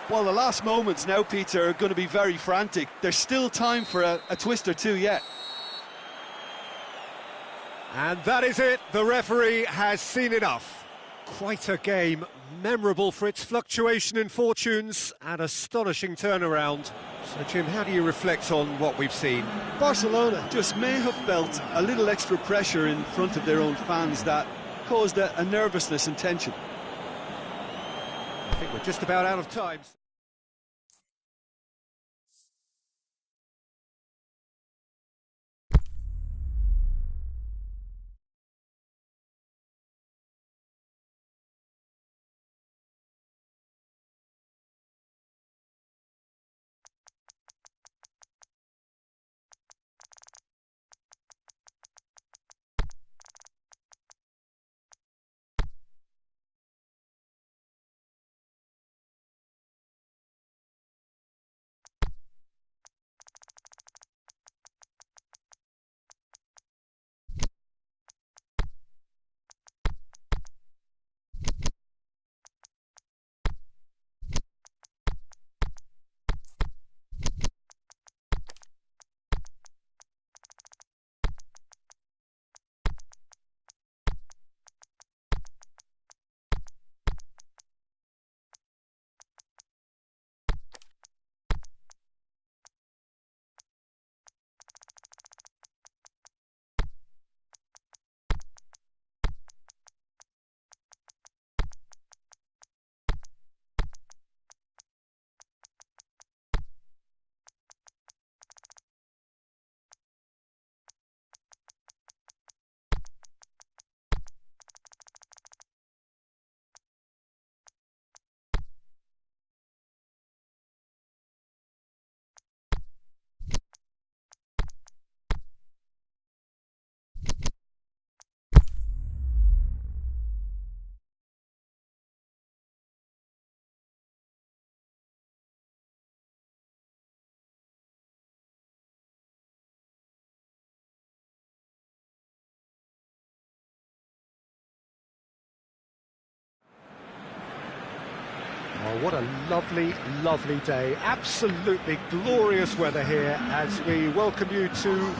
Speaker 2: Well, the last moments now, Peter, are going to be very frantic. There's still time for a twist or two yet.
Speaker 1: And that is it, the referee has seen enough. Quite a game, memorable for its fluctuation in fortunes and astonishing turnaround. So Jim, how do you reflect on what we've seen?
Speaker 2: Barcelona just may have felt a little extra pressure in front of their own fans that caused a nervousness and tension.
Speaker 1: I think we're just about out of time. Oh, what a lovely, lovely day. Absolutely glorious weather here as we welcome you to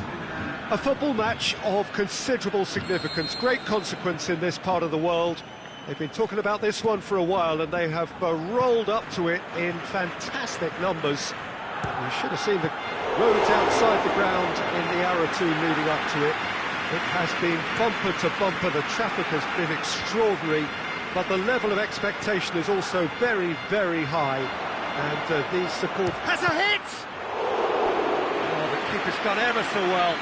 Speaker 1: a football match of considerable significance, great consequence in this part of the world. They've been talking about this one for a while and they have rolled up to it in fantastic numbers. You should have seen the roads outside the ground in the hour or two leading up to it. It has been bumper to bumper, the traffic has been extraordinary. But the level of expectation is also very, very high. And these support... Has a hit! Oh, the keeper's done ever so well.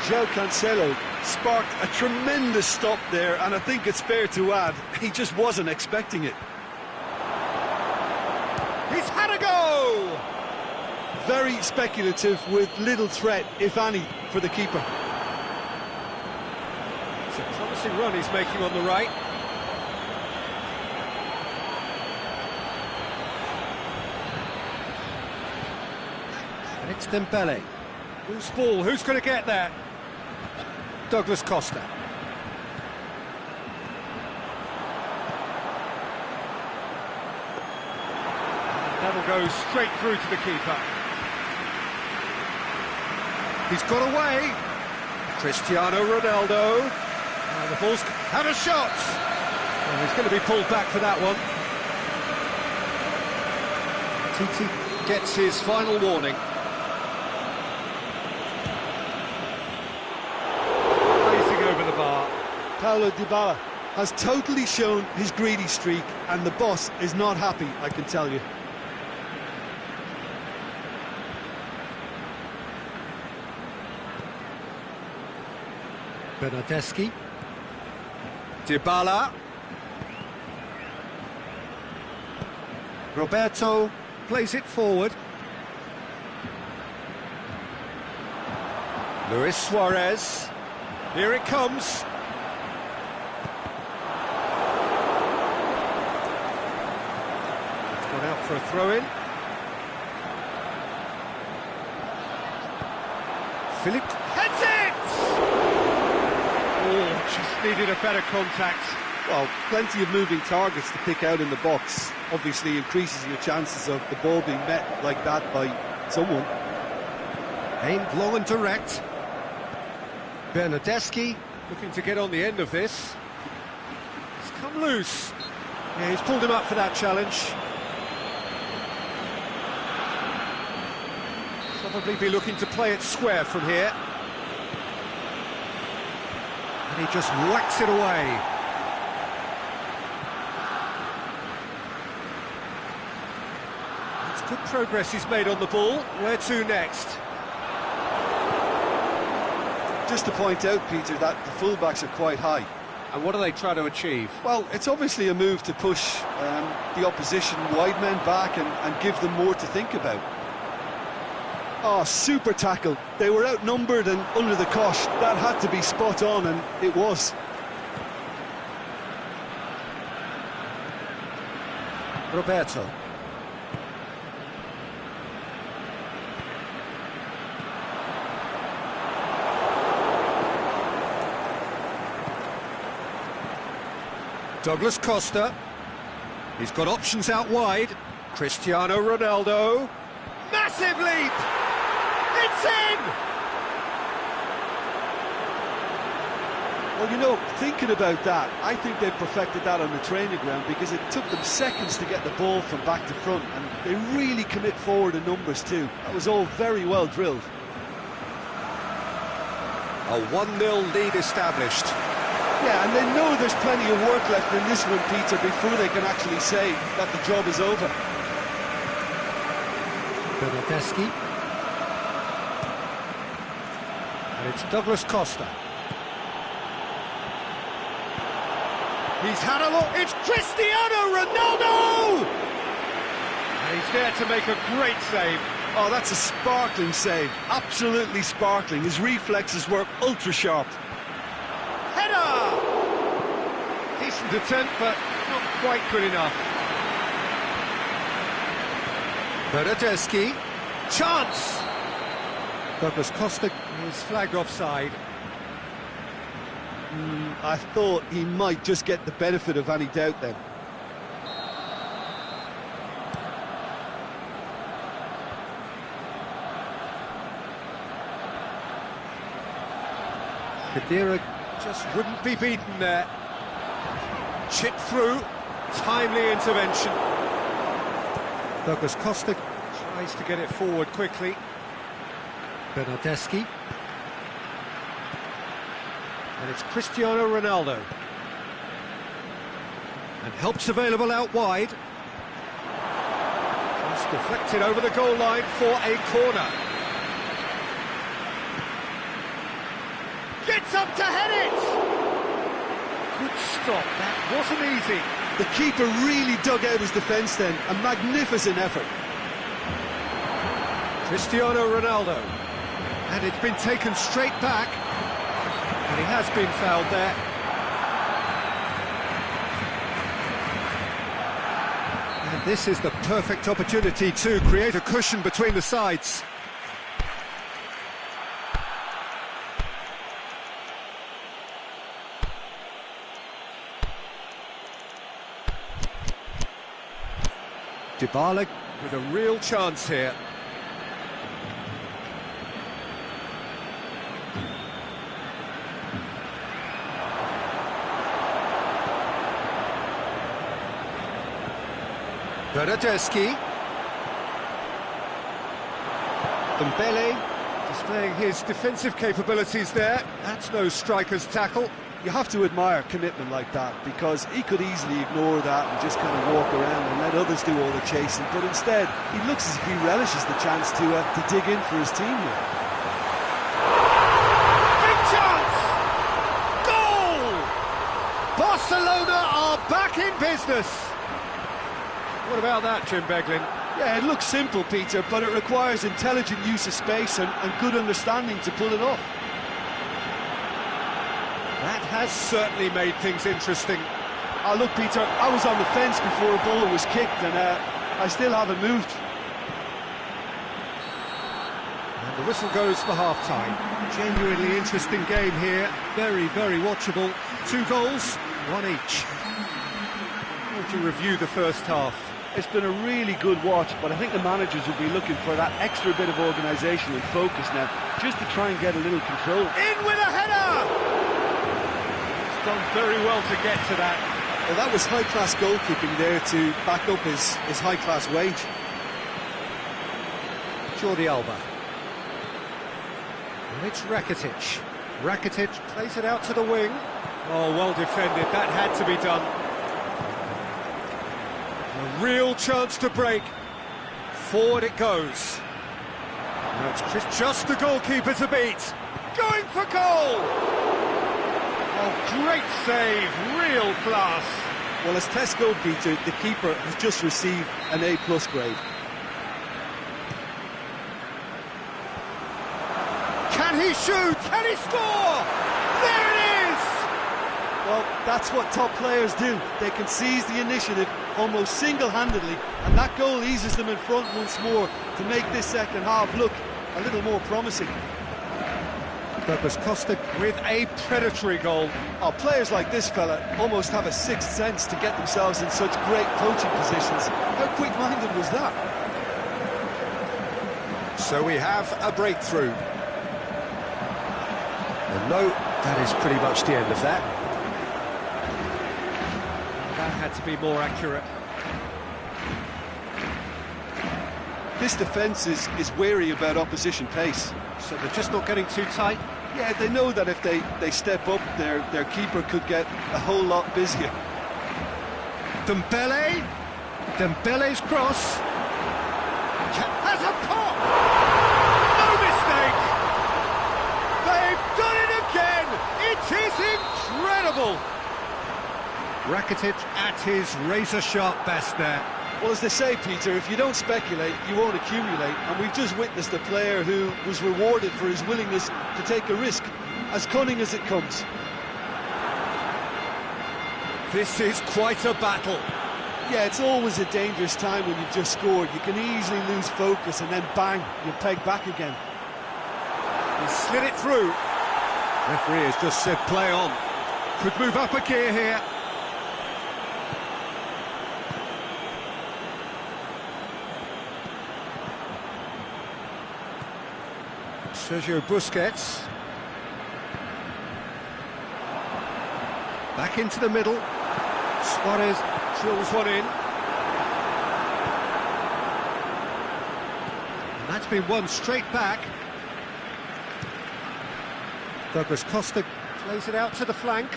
Speaker 2: João Cancelo sparked a tremendous stop there, and I think it's fair to add, he just wasn't expecting it.
Speaker 1: He's had a go!
Speaker 2: Very speculative with little threat, if any, for the keeper.
Speaker 1: It's a promising run he's making on the right. And it's Dembele. Who's ball? Who's going to get that? Douglas Costa. And that'll go straight through to the keeper. He's got away. Cristiano Ronaldo. And the ball's... Have a shot! Oh, he's going to be pulled back for that one. Titi gets his final warning. Racing over the bar.
Speaker 2: Paulo Dybala has totally shown his greedy streak, and the boss is not happy, I can tell you.
Speaker 1: Bernardeschi. Dybala. Roberto plays it forward. Luis Suarez. Here it comes. It's gone out for a throw-in. Philip heads it! Oh, just needed a better contact.
Speaker 2: Well, plenty of moving targets to pick out in the box. Obviously increases your chances of the ball being met like that by someone.
Speaker 1: Aimed long and direct. Bernardeschi looking to get on the end of this. He's come loose. Yeah, he's pulled him up for that challenge. Probably be looking to play it square from here. And he just whacks it away. Good progress he's made on the ball. Where to next?
Speaker 2: Just to point out, Peter, that the fullbacks are quite high.
Speaker 1: And what do they try to achieve?
Speaker 2: Well, it's obviously a move to push the opposition wide men back and give them more to think about. Oh, super tackle. They were outnumbered and under the cosh. That had to be spot on, and it was.
Speaker 1: Roberto. Douglas Costa. He's got options out wide. Cristiano Ronaldo. Massive leap! It's in!
Speaker 2: Well, you know, thinking about that, I think they perfected that on the training ground because it took them seconds to get the ball from back to front, and they really commit forward in numbers too. That was all very well drilled.
Speaker 1: A 1-0 lead established.
Speaker 2: Yeah, and they know there's plenty of work left in this one, Peter, before they can actually say that the job is over.
Speaker 1: Bernardeschi. And it's Douglas Costa. He's had a look. It's Cristiano Ronaldo! And he's there to make a great save.
Speaker 2: Oh, that's a sparkling save. Absolutely sparkling. His reflexes work ultra sharp.
Speaker 1: Header! Decent attempt, but not quite good enough. Bernardeschi. Chance! Douglas Costa is flagged offside.
Speaker 2: I thought he might just get the benefit of any doubt then.
Speaker 1: Khedira just wouldn't be beaten there. Chip through, timely intervention. Douglas Costa tries to get it forward quickly. Bernardeschi. And it's Cristiano Ronaldo. And help's available out wide. Just deflected over the goal line for a corner. Gets up to head it! Good stop, that wasn't easy.
Speaker 2: The keeper really dug out his defence then. A magnificent effort.
Speaker 1: Cristiano Ronaldo. And it's been taken straight back. And he has been fouled there. And this is the perfect opportunity to create a cushion between the sides. Dybala with a real chance here. Bernardeschi. Dembele displaying his defensive capabilities there. That's no striker's tackle.
Speaker 2: You have to admire commitment like that, because he could easily ignore that and just kind of walk around and let others do all the chasing, but instead he looks as if he relishes the chance to dig in for his team here.
Speaker 1: Big chance! Goal! Barcelona are back in business. What about that, Jim Beglin?
Speaker 2: Yeah, it looks simple, Peter, but it requires intelligent use of space and good understanding to pull it off.
Speaker 1: That has certainly made things interesting.
Speaker 2: Oh, look, Peter, I was on the fence before a ball was kicked, and I still haven't moved.
Speaker 1: And the whistle goes for half-time. Genuinely interesting game here. Very, very watchable. 2 goals, 1 each. How would you review the first half?
Speaker 2: It's been a really good watch, but I think the managers will be looking for that extra bit of organisation and focus now, just to try and get a little control.
Speaker 1: In with a header! He's done very well to get to that.
Speaker 2: Well, that was high-class goalkeeping there to back up his high-class wage.
Speaker 1: Jordi Alba. And it's Rakitic. Rakitic plays it out to the wing. Oh, well defended. That had to be done. A real chance to break. Forward it goes. Now it's just the goalkeeper to beat. Going for goal! Oh, great save. Real class.
Speaker 2: Well, as test goal, Peter, the keeper has just received an A+ grade.
Speaker 1: Can he shoot? Can he score? There it is!
Speaker 2: Well, that's what top players do. They can seize the initiative almost single-handedly, and that goal eases them in front once more to make this second half look a little more promising.
Speaker 1: Douglas Costa with a predatory goal.
Speaker 2: Oh, players like this fella almost have a sixth sense to get themselves in such great coaching positions. How quick-minded was that?
Speaker 1: So we have a breakthrough. And no, that is pretty much the end of that. That had to be more accurate.
Speaker 2: This defence is wary about opposition pace.
Speaker 1: So they're just not getting too tight?
Speaker 2: Yeah, they know that if they step up, their keeper could get a whole lot busier.
Speaker 1: Dembele. Dembele's cross. Has a pop! No mistake! They've done it again! It is incredible! Rakitic at his razor-sharp best there.
Speaker 2: Well, as they say, Peter, if you don't speculate, you won't accumulate. And we've just witnessed a player who was rewarded for his willingness to take a risk, as cunning as it comes.
Speaker 1: This is quite a battle.
Speaker 2: Yeah, it's always a dangerous time when you've just scored. You can easily lose focus and then bang, you're pegged back again.
Speaker 1: He slid it through. Referee has just said play on. Could move up a gear here. Sergio Busquets. Back into the middle. Suarez drills one in. And that's been won straight back. Douglas Costa plays it out to the flank.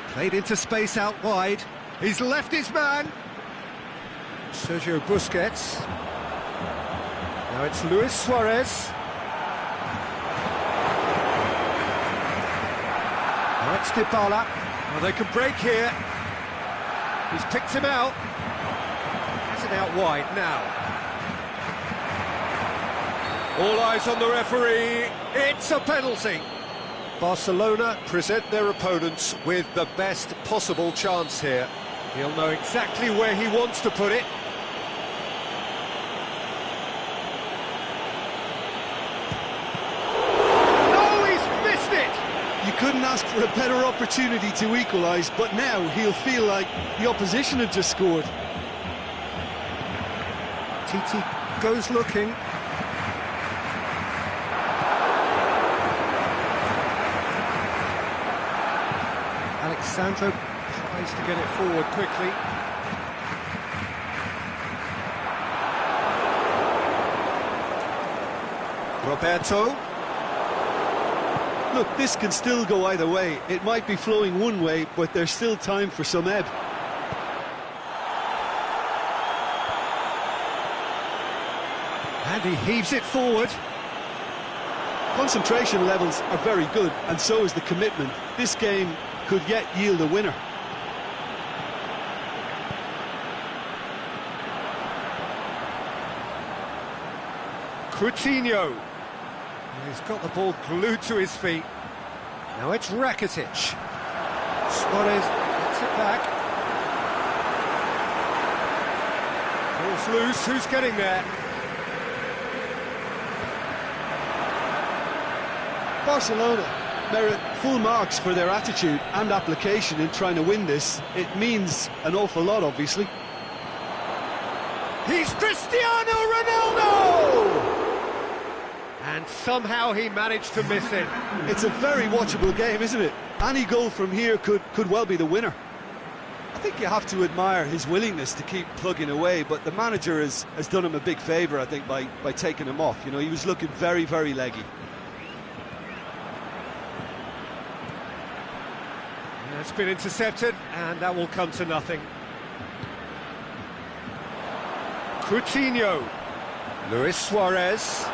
Speaker 1: Played into space out wide. He's left his man. Sergio Busquets. Now it's Luis Suarez. Now it's Dybala. Well, they can break here. He's picked him out. Has it out wide now. All eyes on the referee. It's a penalty. Barcelona present their opponents with the best possible chance here. He'll know exactly where he wants to put it. Oh, he's missed it!
Speaker 2: You couldn't ask for a better opportunity to equalise, but now he'll feel like the opposition have just scored.
Speaker 1: Titi goes looking. Alexandro tries to get it forward quickly. Roberto.
Speaker 2: Look, this can still go either way. It might be flowing one way, but there's still time for some ebb.
Speaker 1: And he heaves it forward.
Speaker 2: Concentration levels are very good, and so is the commitment. This game could yet yield a winner.
Speaker 1: Coutinho. He's got the ball glued to his feet. Now it's Rakitic. Suarez gets it back. Ball's loose, who's getting there?
Speaker 2: Barcelona merit full marks for their attitude and application in trying to win this. It means an awful lot, obviously.
Speaker 1: He's Cristiano Ronaldo! And somehow he managed to miss it.
Speaker 2: It's a very watchable game, isn't it? Any goal from here could well be the winner. I think you have to admire his willingness to keep plugging away, but the manager has done him a big favour, I think, by taking him off. You know, he was looking very, very leggy.
Speaker 1: It's been intercepted, and that will come to nothing. Coutinho. Luis Suarez.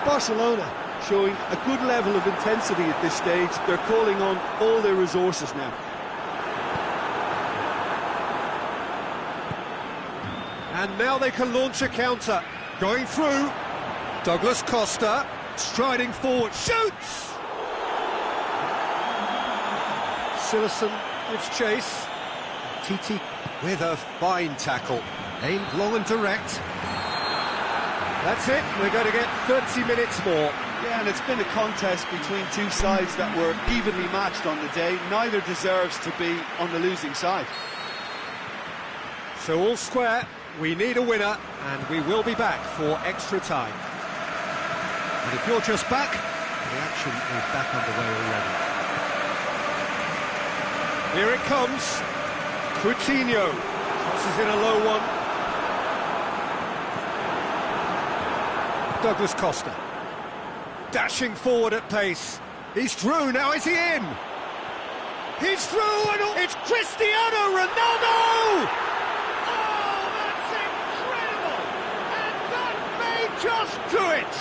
Speaker 2: Barcelona showing a good level of intensity at this stage. They're calling on all their resources now.
Speaker 1: And now they can launch a counter. Going through. Douglas Costa striding forward. Shoots! Silerson gives chase. Titi with a fine tackle. Aimed long and direct. That's it, we're going to get 30 minutes more.
Speaker 2: Yeah, and it's been a contest between two sides that were evenly matched on the day. Neither deserves to be on the losing side.
Speaker 1: So all square, we need a winner, and we will be back for extra time. And if you're just back, the action is back underway already. Here it comes. Coutinho crosses in a low one. Douglas Costa dashing forward at pace. He's through, now is he in? He's through, and it's Cristiano Ronaldo! Oh, that's incredible! And that may just do it!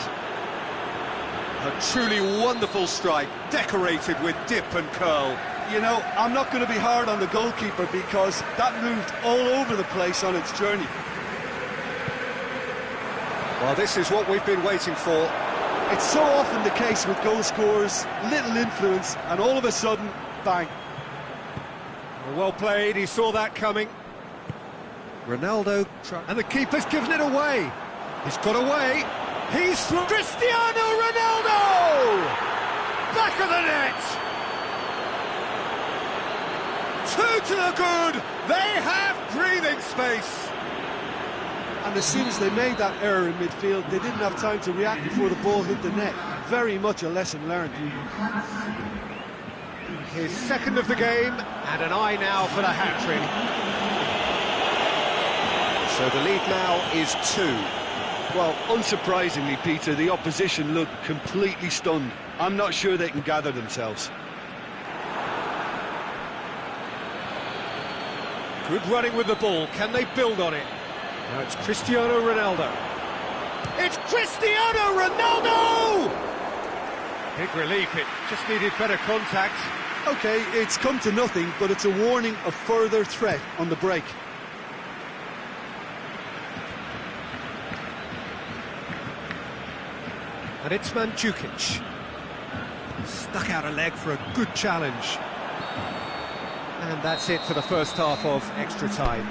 Speaker 1: A truly wonderful strike, decorated with dip and curl.
Speaker 2: You know, I'm not going to be hard on the goalkeeper because that moved all over the place on its journey.
Speaker 1: Well, this is what we've been waiting for.
Speaker 2: It's so often the case with goal scorers, little influence, and all of a sudden, bang.
Speaker 1: Well played, he saw that coming. Ronaldo, and the keeper's given it away. He's got away. He's through. Cristiano Ronaldo! Back of the net! Two to the good. They have breathing space.
Speaker 2: And as soon as they made that error in midfield, they didn't have time to react before the ball hit the net. Very much a lesson learned.
Speaker 1: His second of the game, and an eye now for the hat-trick. So the lead now is 2.
Speaker 2: Well, unsurprisingly, Peter, the opposition look completely stunned. I'm not sure they can gather themselves.
Speaker 1: Good running with the ball. Can they build on it? Now it's Cristiano Ronaldo. It's Cristiano Ronaldo! Big relief, it just needed better contact.
Speaker 2: OK, it's come to nothing, but it's a warning of further threat on the break.
Speaker 1: And it's Mandzukic. Stuck out a leg for a good challenge. And that's it for the first half of extra time.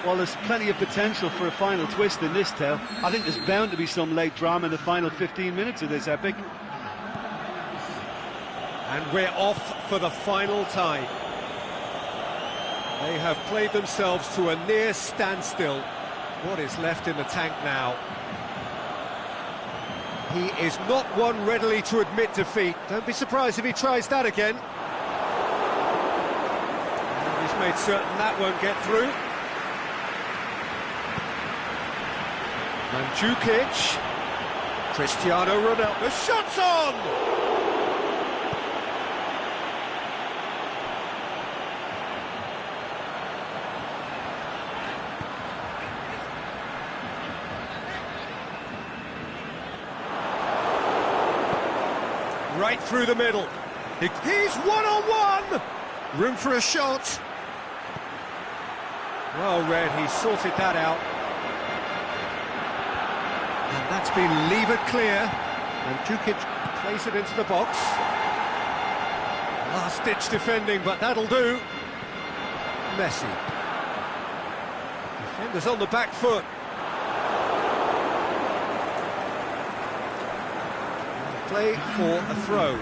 Speaker 2: Well, there's plenty of potential for a final twist in this tale. I think there's bound to be some late drama in the final 15 minutes of this epic.
Speaker 1: And we're off for the final time. They have played themselves to a near standstill. What is left in the tank now? He is not one readily to admit defeat. Don't be surprised if he tries that again. And he's made certain that won't get through. Mandzukic. Cristiano Ronaldo. The shot's on! Right through the middle. He's one-on-one! Room for a shot. Well read, he sorted that out. And that's been levered clear. And Mandzukic plays it into the box. Last-ditch defending, but that'll do. Messi. Defenders on the back foot. Play for a throw.